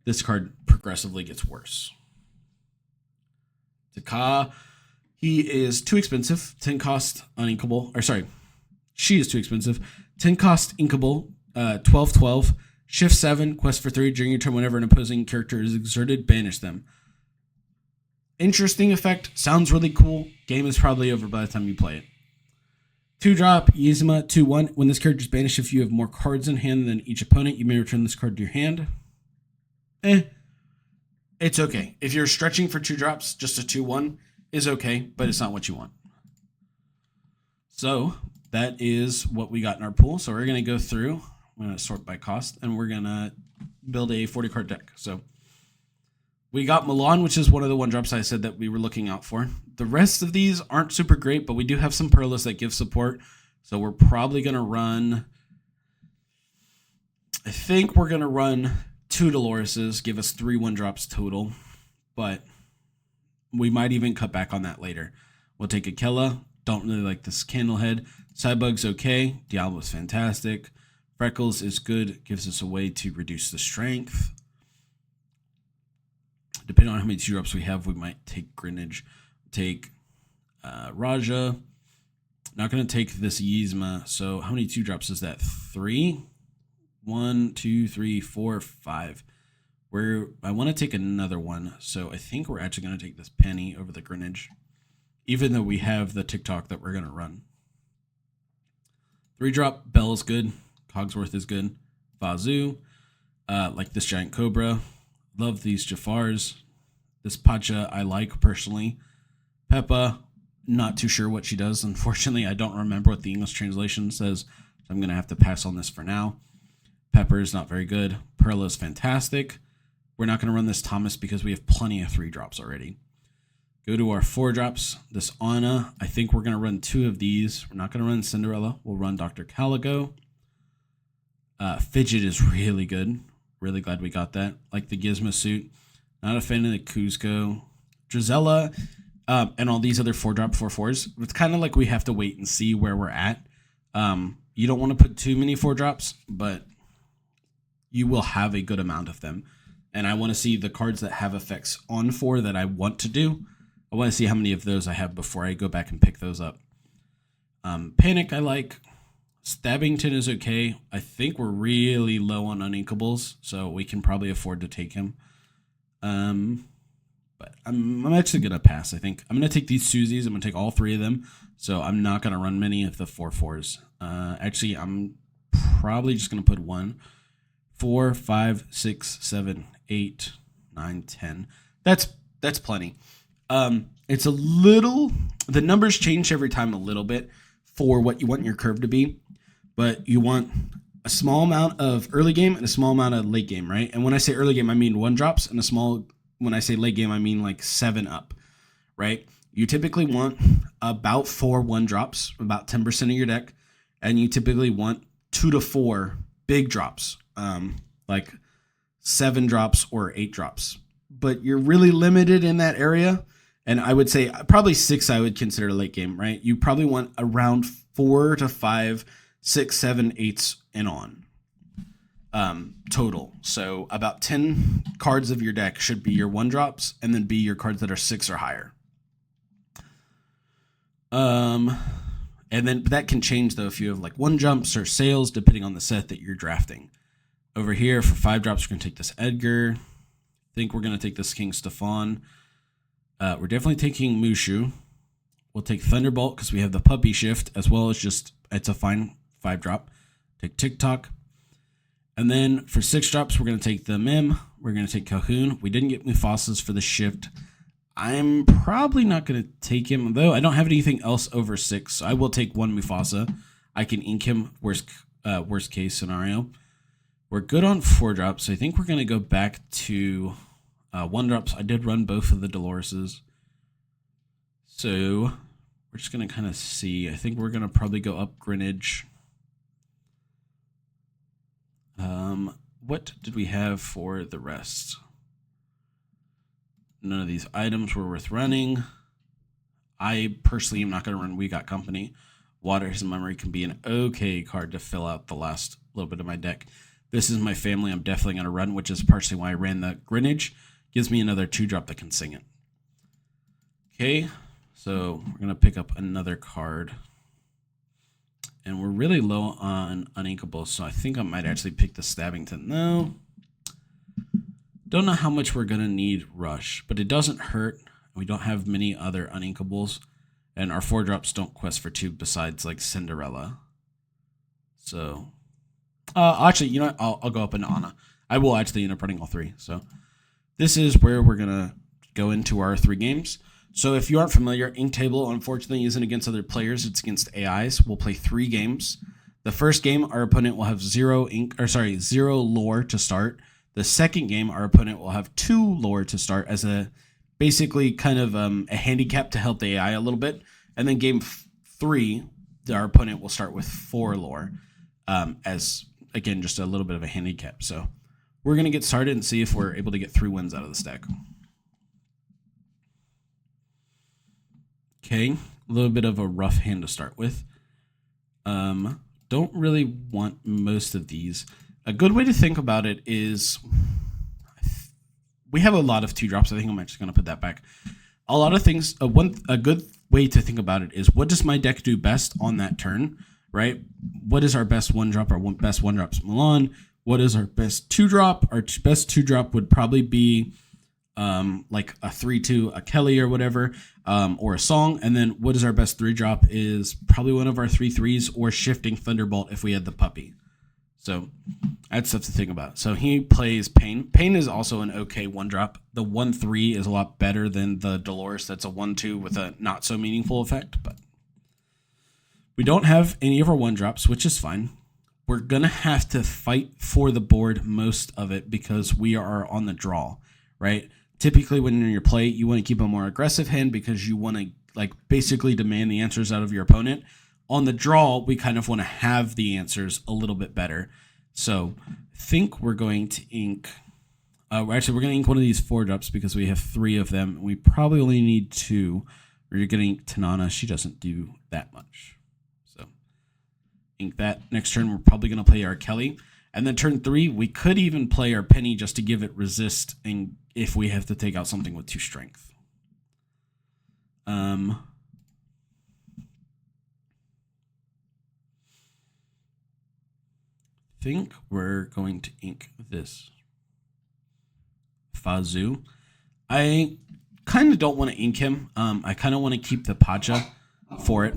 this card progressively gets worse. Taka, he is too expensive. 10 cost uninkable. Or sorry, she is too expensive. 10 cost inkable. 12/12. Shift 7, quest for 3 during your turn. Whenever an opposing character is exerted, banish them. Interesting effect. Sounds really cool. Game is probably over by the time you play it. 2-drop, Yzma, 2/1. When this character is banished, if you have more cards in hand than each opponent, you may return this card to your hand. It's okay. If you're stretching for 2 drops, just a 2/1 is okay, but it's not what you want. So that is what we got in our pool. So we're going to go through. I'm going to sort by cost, and we're going to build a 40-card deck. So we got Milan, which is one of the 1-drops I said that we were looking out for. The rest of these aren't super great, but we do have some Perlas that give support. So we're probably going to run... I think we're going to run 2 Doloreses, give us 3 1-drops total. But we might even cut back on that later. We'll take Akela. Don't really like this Candlehead. Sidebug's okay. Diablo's fantastic. Freckles is good. Gives us a way to reduce the strength. Depending on how many 2-drops we have, we might take Greenwich. Take Raja. Not going to take this Yzma. So how many 2-drops is that? 3? 1, 2, 3, 4, 5. I want to take another one, so I think we're actually going to take this penny over the Greenwich, even though we have the TikTok that we're going to run. 3-drop, Bell is good. Cogsworth is good. Fazoo, like this Giant Cobra. Love these Jafars. This Pacha I like personally. Peppa, not too sure what she does. Unfortunately, I don't remember what the English translation says, so I'm going to have to pass on this for now. Pepper is not very good. Perla is fantastic. We're not going to run this Thomas because we have plenty of 3-drops already. Go to our 4-drops. This Anna, I think we're going to run 2 of these. We're not going to run Cinderella. We'll run Dr. Calico. Fidget is really good. Really glad we got that. Like the Gizmo suit. Not a fan of the Kuzco. Drizella, and all these other 4-drop 4/4s. It's kind of like we have to wait and see where we're at. You don't want to put too many 4-drops, but you will have a good amount of them. And I want to see the cards that have effects on 4 that I want to do. I want to see how many of those I have before I go back and pick those up. Panic I like. Stabbington is okay. I think we're really low on uninkables, so we can probably afford to take him. But I'm actually going to pass, I think. I'm going to take these Susies. I'm going to take all 3 of them. So I'm not going to run many of the 4/4s. Actually, I'm probably just going to put 1, 4, 5, 6, 7, 8, 9, 10. That's plenty. It's a little, the numbers change every time a little bit for what you want your curve to be, but you want a small amount of early game and a small amount of late game, right? And when I say early game, I mean 1-drops, and when I say late game, I mean like 7 up, right? You typically want about 4 1-drops, about 10% of your deck, and you typically want 2 to 4 big drops, like 7 drops or 8 drops. But you're really limited in that area. And I would say probably 6 I would consider late game, right? You probably want around 4 to 5, 6, 7, 8s and on total. So about 10 cards of your deck should be your 1-drops and then be your cards that are 6 or higher. And then that can change though if you have like 1-jumps or sales depending on the set that you're drafting. Over here for 5-drops, we're going to take this Edgar. I think we're going to take this King Stefan. We're definitely taking Mushu. We'll take Thunderbolt because we have the puppy shift as well as just, it's a fine 5-drop. Take TikTok. And then for 6-drops, we're going to take the Mim. We're going to take Cahoon. We didn't get Mufasa's for the shift. I'm probably not going to take him, though I don't have anything else over 6. So I will take 1 Mufasa. I can ink him, worst case scenario. We're good on 4-drops. So I think we're going to go back to 1-drops. I did run both of the Doloreses. So we're just going to kind of see. I think we're going to probably go up Greenwich. What did we have for the rest? None of these items were worth running. I personally am not going to run We Got Company. Water His Memory can be an okay card to fill out the last little bit of my deck. This is my family I'm definitely going to run, which is partially why I ran the Greenwich. Gives me another 2-drop that can sing it. Okay, so we're going to pick up another card. And we're really low on uninkables, so I think I might actually pick the Stabbington. No. Don't know how much we're going to need Rush, but it doesn't hurt. We don't have many other uninkables, and our 4-drops don't quest for 2 besides like Cinderella. So, actually, you know what? I'll go up into Anna. I will actually end up running all 3. So this is where we're going to go into our 3 games. So if you aren't familiar, Ink Table unfortunately isn't against other players. It's against AIs. We'll play 3 games. The first game, our opponent will have 0 lore to start. The second game, our opponent will have 2 lore to start as a basically kind of a handicap to help the AI a little bit. And then game 3, our opponent will start with 4 lore as, again, just a little bit of a handicap. So we're going to get started and see if we're able to get 3 wins out of the stack. Okay, a little bit of a rough hand to start with. Don't really want most of these. A good way to think about it is we have a lot of 2-drops. I think I'm actually going to put that back. A lot of things. A good way to think about it is what does my deck do best on that turn, right? What is our best 1-drop or best 1-drops? Milan. what is our best 2-drop? Our best 2-drop would probably be like a 3-2, a Kelly or whatever, or a song. And then what is our best 3-drop is probably one of our 3/3s or Shifting Thunderbolt if we had the puppy. So that's stuff to think about. So he plays Pain. Pain is also an okay 1-drop. The 1/3 is a lot better than the Dolores. That's a 1/2 with a not so meaningful effect, but we don't have any of our 1-drops, which is fine. We're going to have to fight for the board most of it because we are on the draw, right? Typically, when you're in your play, you want to keep a more aggressive hand because you want to like basically demand the answers out of your opponent. On the draw, we kind of want to have the answers a little bit better. So I think we're going to ink. We're going to ink one of these 4-drops because we have 3 of them. We probably only need 2. We're going to ink Tanana. She doesn't do that much. Ink that. Next turn, we're probably going to play our Kelly. And then turn 3, we could even play our Penny just to give it resist and if we have to take out something with 2 strength. Think we're going to ink this Fazu. I kind of don't want to ink him. I kind of want to keep the Pacha for it.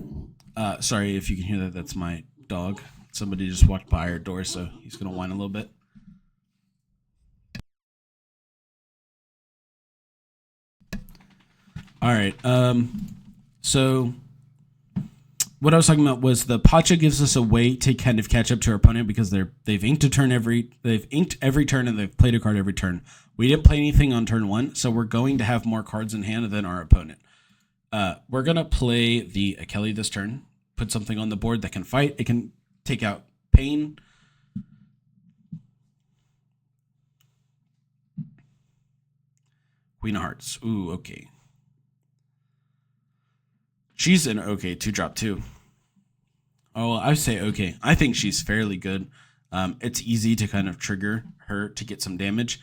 Sorry if you can hear that. That's my dog. Somebody just walked by our door, so he's going to whine a little bit. All right. So what I was talking about was the Pacha gives us a way to kind of catch up to our opponent because they've inked every turn and they've played a card every turn. We didn't play anything on turn 1, so we're going to have more cards in hand than our opponent. We're going to play the Kelly this turn. Put something on the board that can fight. It can take out Pain. Queen of Hearts. Ooh, okay. She's an okay 2-drop too. Oh, I say okay. I think she's fairly good. It's easy to kind of trigger her to get some damage.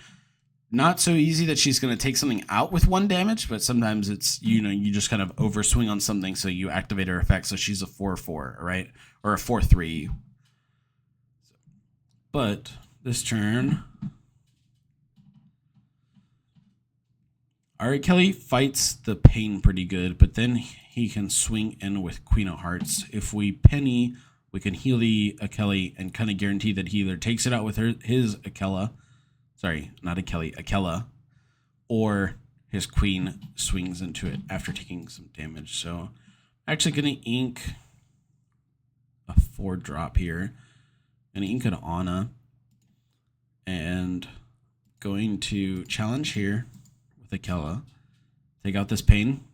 Not so easy that she's going to take something out with 1 damage, but sometimes it's, you just kind of overswing on something, so you activate her effect, so she's a 4/4, right? Or a 4/3. But this turn, Alright, Kelly fights the Pain pretty good, but then he can swing in with Queen of Hearts. If we Penny, we can heal the Kelly and kind of guarantee that he either takes it out with his Akela. Sorry, not Akela, or his Queen swings into it after taking some damage. So I'm actually going to ink a 4-drop here. I'm going to ink an Anna. And going to challenge here with Akela. Take out this Pain.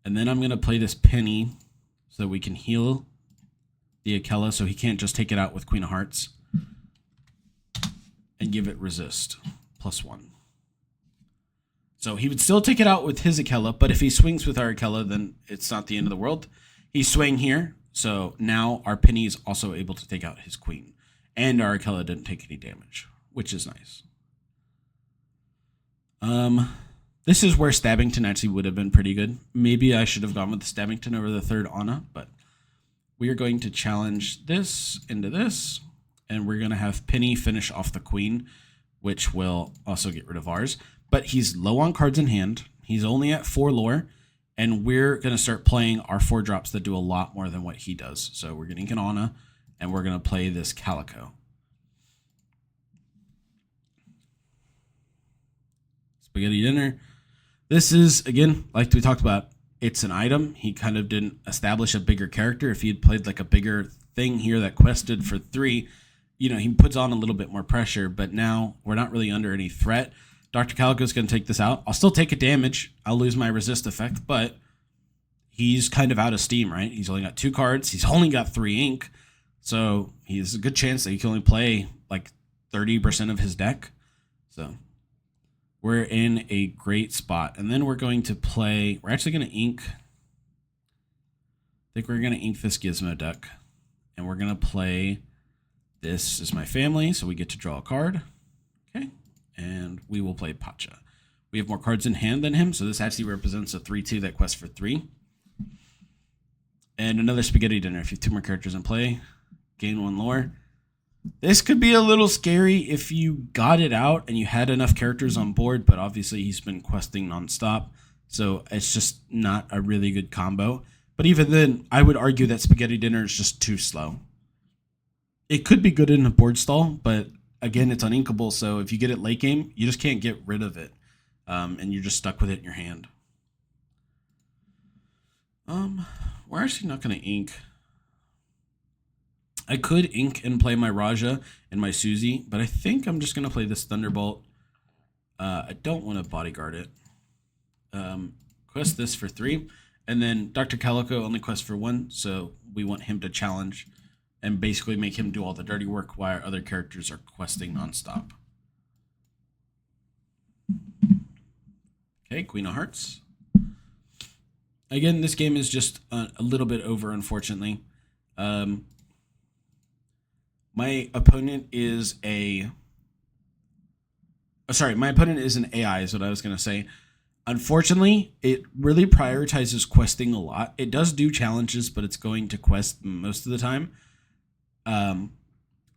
And then I'm going to play this Penny so we can heal the Akela so he can't just take it out with Queen of Hearts. And give it resist, +1. So he would still take it out with his Akela, but if he swings with our Akela, then it's not the end of the world. He's swaying here, so now our Penny is also able to take out his Queen. And our Akela didn't take any damage, which is nice. This is where Stabbington actually would have been pretty good. Maybe I should have gone with the Stabbington over the 3rd Anna, but we are going to challenge this into this. And we're going to have Penny finish off the Queen, which will also get rid of ours. But he's low on cards in hand. He's only at 4 lore. And we're going to start playing our 4-drops that do a lot more than what he does. So we're going to ink an Anna, and we're going to play this Calico. Spaghetti Dinner. This is, again, like we talked about, it's an item. He kind of didn't establish a bigger character. If he had played like a bigger thing here that quested for 3, he puts on a little bit more pressure, but now we're not really under any threat. Dr. Calico's going to take this out. I'll still take a damage. I'll lose my resist effect, but he's kind of out of steam, right? He's only got 2 cards. He's only got 3 ink. So he's a good chance that he can only play like 30% of his deck. So we're in a great spot. And then we're going to play, we're actually going to ink, I think we're going to ink this Gizmo deck. And we're going to play, this is my family, so we get to draw a card. Okay, and we will play Pacha. We have more cards in hand than him, so this actually represents a 3/2 that quests for 3. And another Spaghetti Dinner. If you have 2 more characters in play, gain 1 lore. This could be a little scary if you got it out and you had enough characters on board, but obviously he's been questing nonstop, so it's just not a really good combo. But even then, I would argue that Spaghetti Dinner is just too slow. It could be good in a board stall, but again, it's uninkable, so if you get it late game, you just can't get rid of it, and you're just stuck with it in your hand. We're actually not going to ink. I could ink and play my Raja and my Susie, but I think I'm just going to play this Thunderbolt. I don't want to bodyguard it. Quest this for 3, and then Dr. Calico only quests for 1, so we want him to challenge and basically make him do all the dirty work while our other characters are questing nonstop. Okay, Queen of Hearts. Again, this game is just a little bit over, unfortunately. My opponent is my opponent is an AI, is what I was going to say. Unfortunately, it really prioritizes questing a lot. It does do challenges, but it's going to quest most of the time.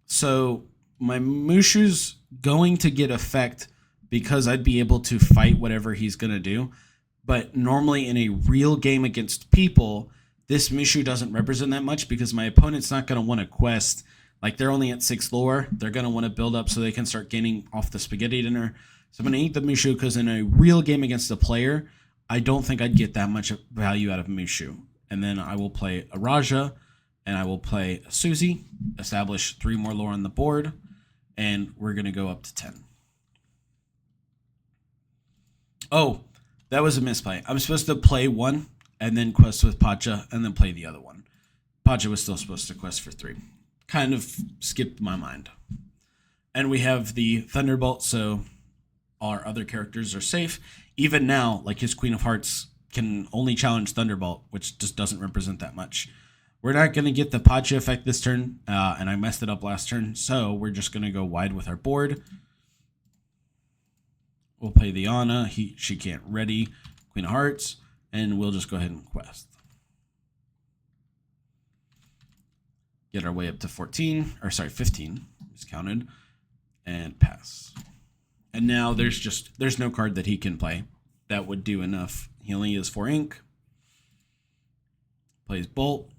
So my Mushu's going to get effect because I'd be able to fight whatever he's going to do. But normally in a real game against people, this Mushu doesn't represent that much because my opponent's not going to want to quest. Like, they're only at 6 lore. They're going to want to build up so they can start gaining off the Spaghetti Dinner. So I'm going to eat the Mushu because in a real game against a player, I don't think I'd get that much value out of Mushu. And then I will play a Raja, and I will play a Susie, establish 3 more lore on the board, and we're going to go up to 10. Oh, that was a misplay. I'm supposed to play 1 and then quest with Pacha and then play the other one. Pacha was still supposed to quest for 3. Kind of skipped my mind. And we have the Thunderbolt, so our other characters are safe. Even now, like his Queen of Hearts can only challenge Thunderbolt, which just doesn't represent that much. We're not going to get the Pacha effect this turn, and I messed it up last turn, so we're just going to go wide with our board. We'll play the Anna. She can't ready Queen of Hearts, and we'll just go ahead and quest. Get our way up to 15, miscounted, and pass. And now there's no card that he can play that would do enough. He only has 4 ink. Plays Bolt.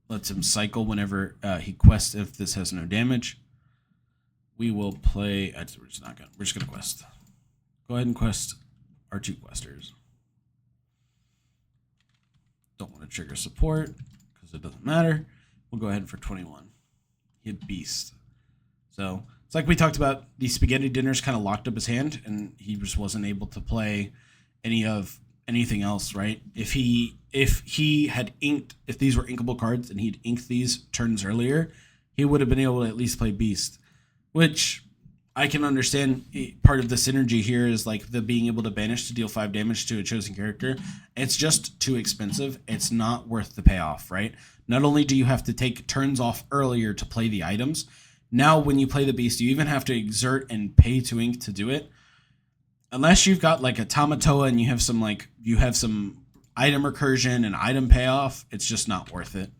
Lets him cycle whenever he quests if this has no damage. We will play. We're just gonna quest. Go ahead and quest our 2 questers. Don't want to trigger support because it doesn't matter. We'll go ahead for 21. Hit Beast. So it's like we talked about, the Spaghetti Dinners kind of locked up his hand, and he just wasn't able to play anything else, right? If he had inked, if these were inkable cards and he'd inked these turns earlier, he would have been able to at least play Beast, which I can understand. Part of the synergy here is like the being able to banish to deal 5 damage to a chosen character. It's just too expensive. It's not worth the payoff, right? Not only do you have to take turns off earlier to play the items, now when you play the Beast, you even have to exert and pay to ink to do it. Unless you've got like a Tamatoa and you have some item recursion and item payoff, it's just not worth it.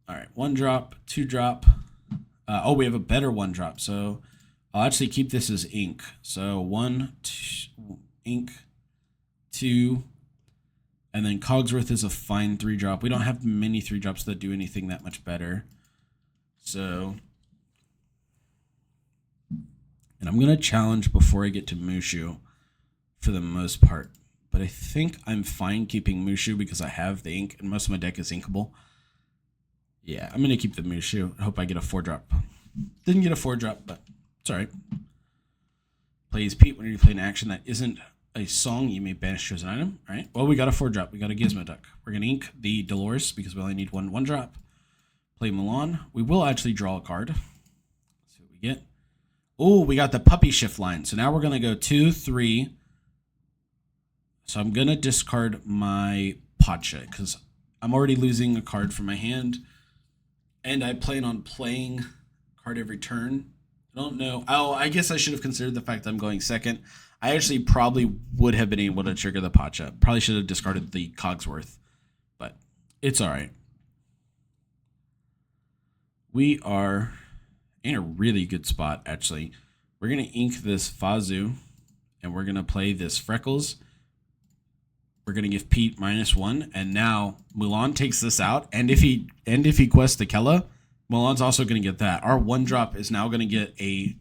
All right, 1 drop, 2 drop. We have a better 1 drop, so I'll actually keep this as ink. So 1, 2, ink, 2, and then Cogsworth is a fine 3 drop. We don't have many 3 drops that do anything that much better. So, and I'm going to challenge before I get to Mushu for the most part. But I think I'm fine keeping Mushu because I have the ink and most of my deck is inkable. Yeah, I'm going to keep the Mushu. I hope I get a 4 drop. Didn't get a 4 drop, but it's all right. Plays Pete. Whenever you play an action that isn't a song, you may banish chosen item. All right. Well, we got a 4 drop. We got a Gizmo Duck. We're going to ink the Dolores because we only need 1 drop. Play Milan. We will actually draw a card. Let's see what we get. Oh, we got the Puppy Shift line. So now we're going to go 2, 3. So I'm going to discard my Pacha because I'm already losing a card from my hand. And I plan on playing a card every turn. I don't know. Oh, I guess I should have considered the fact that I'm going second. I actually probably would have been able to trigger the Pacha. Probably should have discarded the Cogsworth. But it's all right. We are in a really good spot, actually. We're going to ink this Fazu, and we're going to play this Freckles. We're going to give Pete -1, and now Mulan takes this out, and if he quests the Kella, Mulan's also going to get that. Our 1-drop is now going to get a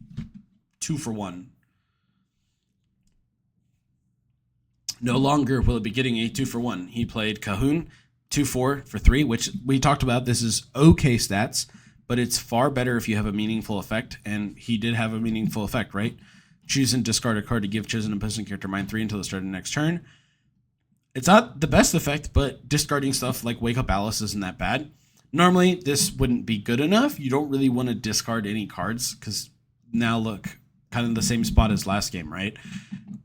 2-for-1. No longer will it be getting a 2-for-1. He played Cahoon, 2-4 for 3, which we talked about. This is okay stats, but it's far better if you have a meaningful effect, and he did have a meaningful effect, right? Choose and discard a card to give chosen opposing character -3 until the start of the next turn. It's not the best effect, but discarding stuff like Wake Up Alice isn't that bad. Normally, this wouldn't be good enough. You don't really want to discard any cards, because now look, kind of the same spot as last game, right?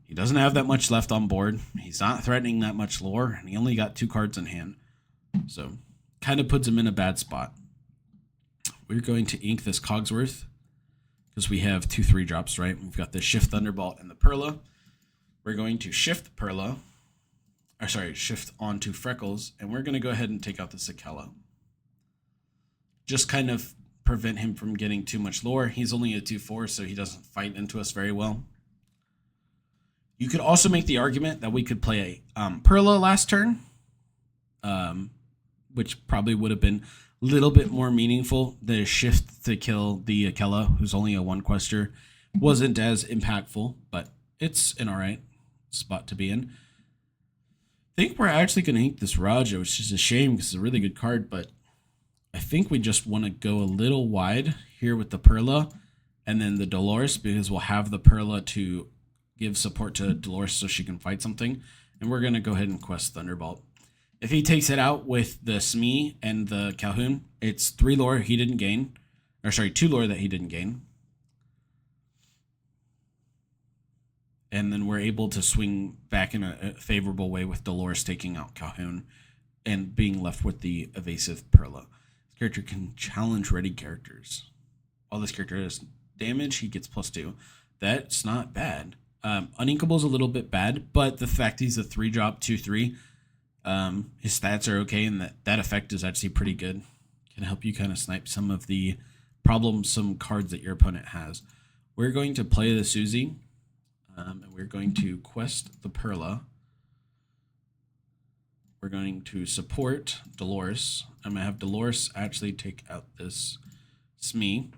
He doesn't have that much left on board. He's not threatening that much lore, and he only got 2 cards in hand. So, kind of puts him in a bad spot. We're going to ink this Cogsworth, because we have 2 3-drops, right? We've got the Shift Thunderbolt and the Perla. We're going to shift Perla, shift onto Freckles, and we're going to go ahead and take out the Sakella. Just kind of prevent him from getting too much lore. He's only a 2-4, so he doesn't fight into us very well. You could also make the argument that we could play a Perla last turn, which probably would have been a little bit more meaningful. The shift to kill the Akella, who's only a 1-quester, wasn't as impactful, but it's an alright spot to be in. I think we're actually going to ink this Raja, which is a shame because it's a really good card, but I think we just want to go a little wide here with the Perla and then the Dolores, because we'll have the Perla to give support to Dolores so she can fight something. And we're going to go ahead and quest Thunderbolt. If he takes it out with the Smee and the Calhoun, it's 3 lore he didn't gain. 2 lore that he didn't gain. And then we're able to swing back in a favorable way with Dolores taking out Calhoun and being left with the evasive Perla. This character can challenge ready characters. All this character has damage, he gets +2. That's not bad. Uninkable's a little bit bad, but the fact he's a 3-drop, 2-3, his stats are okay, and that effect is actually pretty good. Can help you kind of snipe some of the some cards that your opponent has. We're going to play the Susie, and we're going to quest the Perla. We're going to support Dolores. I'm going to have Dolores actually take out this Smee.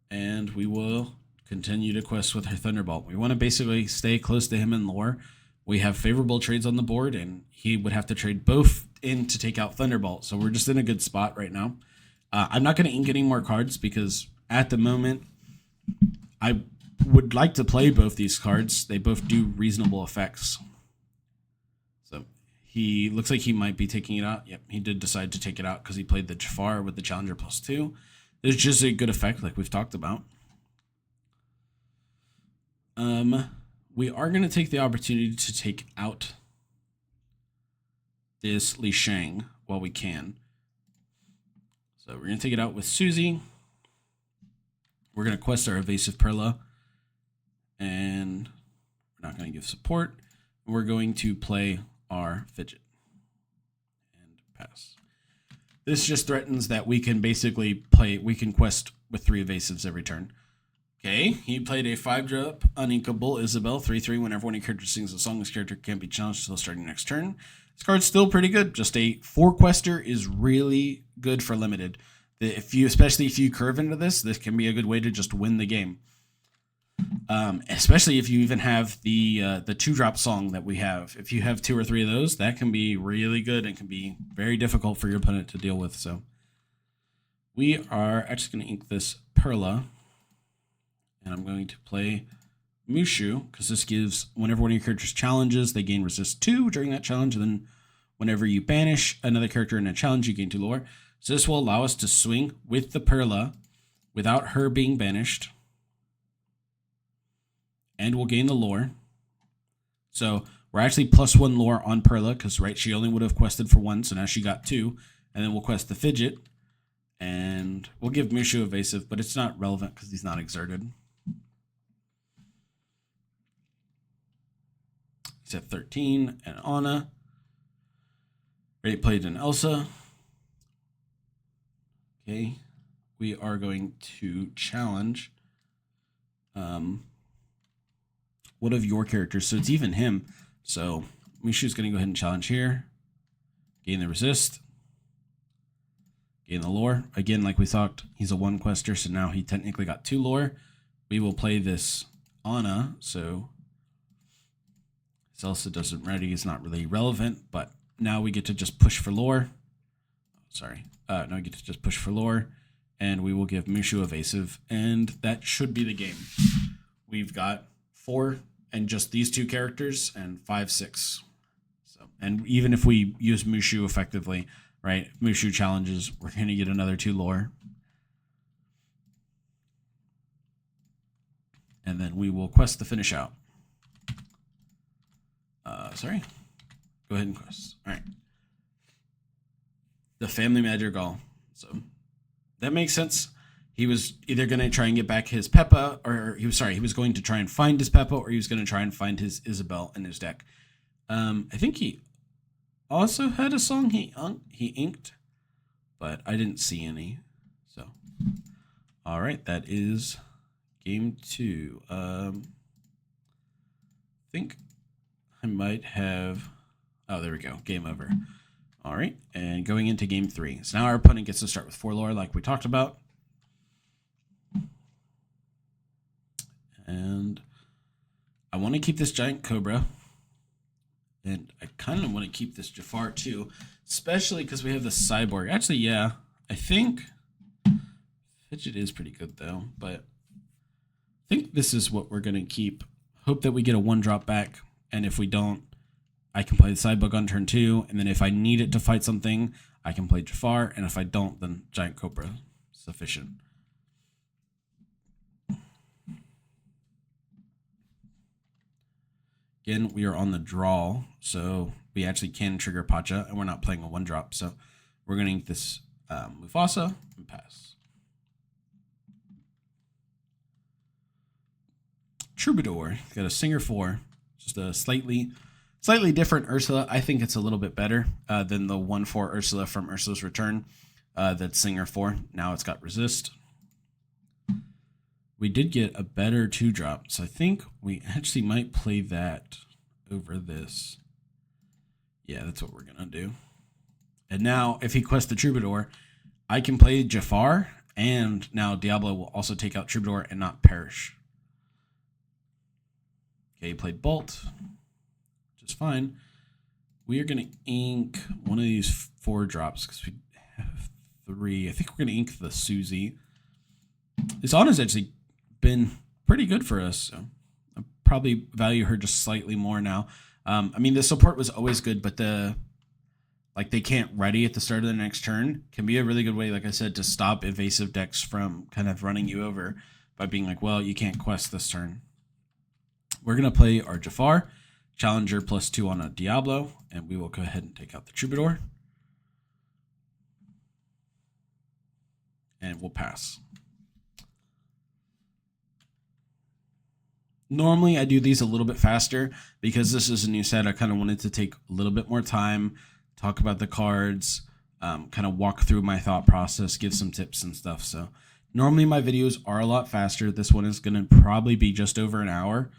And we will continue to quest with her Thunderbolt. We want to basically stay close to him in lore. We have favorable trades on the board, and he would have to trade both in to take out Thunderbolt. So we're just in a good spot right now. I'm not going to ink any more cards because at the moment, I would like to play both these cards. They both do reasonable effects. So he looks like he might be taking it out. Yep, he did decide to take it out because he played the Jafar with the Challenger +2. It's just a good effect like we've talked about. We are going to take the opportunity to take out this Li Shang while we can. So we're going to take it out with Susie. We're going to quest our evasive Perla. And we're not going to give support. We're going to play our Fidget. And pass. This just threatens that we can basically we can quest with 3 evasives every turn. Okay, he played a 5-drop Uninkable Isabel, 3/3. Whenever one of your characters sings a song, this character can't be challenged until starting next turn. This card's still pretty good. Just a 4-quester is really good for limited. Especially if you curve into this can be a good way to just win the game. Especially if you even have the 2-drop song that we have. If you have 2 or 3 of those, that can be really good and can be very difficult for your opponent to deal with. So we are actually going to ink this Perla. And I'm going to play Mushu, because this gives, whenever one of your characters challenges, they gain resist 2 during that challenge. And then whenever you banish another character in a challenge, you gain 2 lore. So this will allow us to swing with the Perla without her being banished. And we'll gain the lore. So we're actually +1 lore on Perla, because she only would have quested for 1, so now she got 2. And then we'll quest the Fidget. And we'll give Mushu evasive, but it's not relevant because he's not exerted. He's at 13, and Anna. Already played an Elsa. Okay, we are going to challenge one of your characters. So it's even him. So Mishu's going to go ahead and challenge here. Gain the resist. Gain the lore. Again, like we thought, he's a 1 quester, so now he technically got 2 lore. We will play this Anna, so Zelsa doesn't ready is not really relevant, but now we get to just push for lore. Sorry. Now we get to just push for lore, and we will give Mushu evasive, and that should be the game. We've got 4 and just these 2 characters, and 5, 6. So, and even if we use Mushu effectively, right? Mushu challenges, we're going to get another 2 lore. And then we will quest the finish out. Sorry. Go ahead and quest. All right. The family madrigal. So that makes sense. He was either going to try and get back his Peppa, or he was going to try and find his Peppa, or he was going to try and find his Isabel in his deck. I think he also had a song he inked, but I didn't see any. So, all right, that is game 2. I think I might have. Oh, there we go. Game over. All right, and going into game 3. So now our opponent gets to start with 4 lore, like we talked about. And I want to keep this giant cobra. And I kind of want to keep this Jafar too, especially because we have the cyborg. Actually, yeah, I think Fidget is pretty good though, but I think this is what we're going to keep. Hope that we get a 1-drop back, and if we don't, I can play the cyborg on turn 2, and then if I need it to fight something, I can play Jafar, and if I don't, then giant cobra sufficient. Again, we are on the draw, so we actually can trigger Pacha, and we're not playing a 1-drop. So we're going to ink this Mufasa and pass. Troubadour, got a Singer 4, just a slightly different Ursula. I think it's a little bit better than the 1/4 Ursula from Ursula's Return. That's Singer 4. Now it's got resist. We did get a better 2-drop, so I think we actually might play that over this. Yeah, that's what we're going to do. And now, if he quests the Troubadour, I can play Jafar, and now Diablo will also take out Troubadour and not perish. Okay, he played Bolt, which is fine. We are going to ink one of these 4-drops because we have 3. I think we're going to ink the Susie. This Anna's actually been pretty good for us, so I probably value her just slightly more now. I mean, the support was always good, but they can't ready at the start of the next turn can be a really good way, like I said, to stop evasive decks from kind of running you over by being like, well, you can't quest this turn. We're going to play our Jafar, Challenger +2 on a Diablo, and we will go ahead and take out the Troubadour. And we'll pass. Normally, I do these a little bit faster because this is a new set. I kind of wanted to take a little bit more time, talk about the cards, kind of walk through my thought process, give some tips and stuff. So normally my videos are a lot faster. This one is going to probably be just over an hour,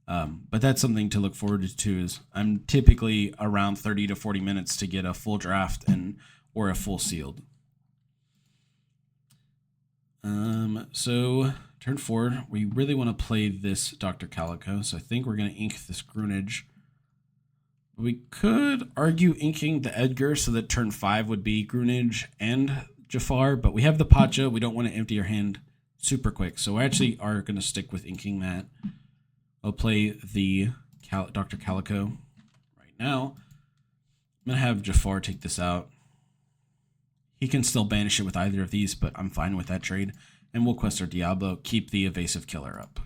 but that's something to look forward to. Is I'm typically around 30 to 40 minutes to get a full draft or a full sealed. So turn 4, we really want to play this Dr. Calico, so I think we're going to ink this Grunage. We could argue inking the Edgar so that turn 5 would be Grunage and Jafar, but we have the Pacha. We don't want to empty our hand super quick, so we actually are going to stick with inking that. I'll play the Dr. Calico right now. I'm going to have Jafar take this out. He can still banish it with either of these, but I'm fine with that trade. And we'll quest our Diablo, keep the evasive killer up.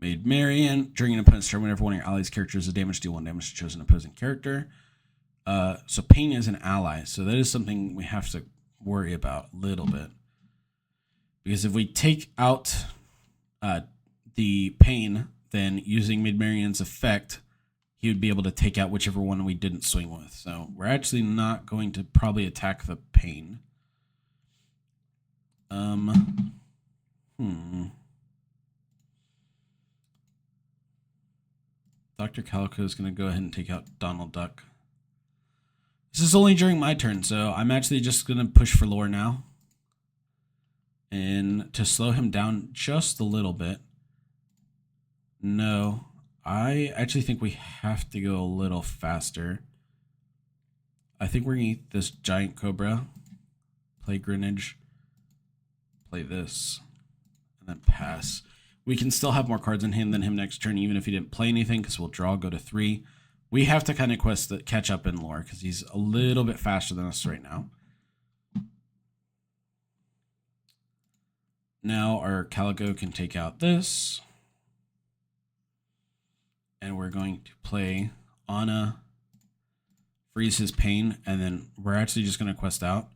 Made Marion. During an opponent's turn, whenever one of your allies' characters is damaged, deal 1 damage to chosen opposing character. So Pain is an ally, so that is something we have to worry about a little bit. Because if we take out the Pain, then using Mid Marion's effect, he would be able to take out whichever one we didn't swing with. So we're actually not going to probably attack the pain. Dr. Calico is going to go ahead and take out Donald Duck. This is only during my turn, so I'm actually just going to push for lore now. And to slow him down just a little bit. No, I actually think we have to go a little faster. I think we're going to eat this giant cobra, play Greenwich, play this, and then pass. We can still have more cards in hand than him next turn, even if he didn't play anything, because we'll draw, go to 3. We have to kind of quest the catch up in lore, because he's a little bit faster than us right now. Now our Calico can take out this. And we're going to play Anna, freeze his pain, and then we're actually just going to quest out.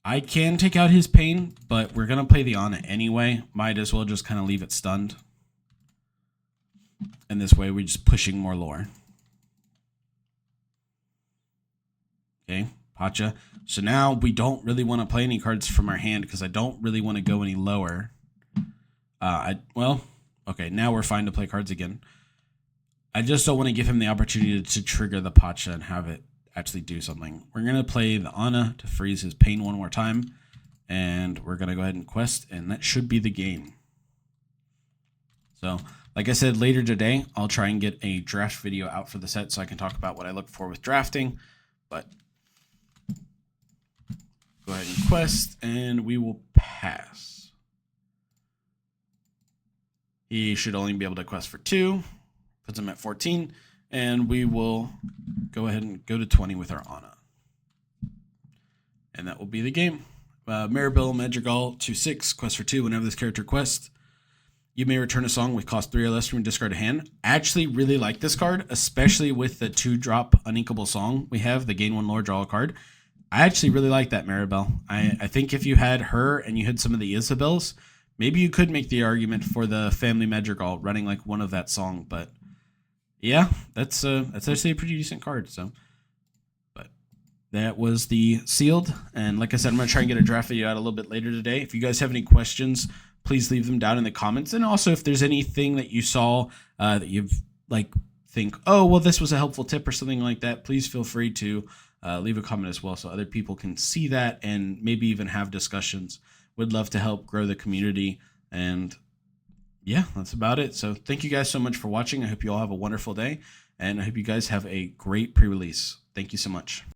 I can take out his pain, but we're going to play the Anna anyway. Might as well just kind of leave it stunned. And this way we're just pushing more lore. Okay, Pacha. So now we don't really want to play any cards from our hand because I don't really want to go any lower. Well, okay, now we're fine to play cards again. I just don't want to give him the opportunity to trigger the Pacha and have it actually do something. We're going to play the Anna to freeze his pain one more time. And we're going to go ahead and quest, and that should be the game. So, like I said, later today, I'll try and get a draft video out for the set so I can talk about what I look for with drafting. But go ahead and quest, and we will pass. He should only be able to quest for 2. Puts him at 14, and we will go ahead and go to 20 with our Anna. And that will be the game. Maribel Madrigal 2/6, quest for 2. Whenever this character quests, you may return a song with cost 3 or less from your discard hand. I actually really like this card, especially with the 2-drop uninkable song we have, the gain 1 lore, draw a card. I actually really like that Maribel. I think if you had her and you had some of the Isabels, maybe you could make the argument for the Family Madrigal running like one of that song, but yeah, that's actually a pretty decent card. So, but that was the sealed, and like I said, I'm gonna try and get a draft video out a little bit later today. If you guys have any questions, please leave them down in the comments. And also, if there's anything that you saw that you've think, oh well, this was a helpful tip or something like that, please feel free to leave a comment as well, so other people can see that and maybe even have discussions. Would love to help grow the community. And yeah, that's about it. So thank you guys so much for watching. I hope you all have a wonderful day, and I hope you guys have a great pre-release. Thank you so much.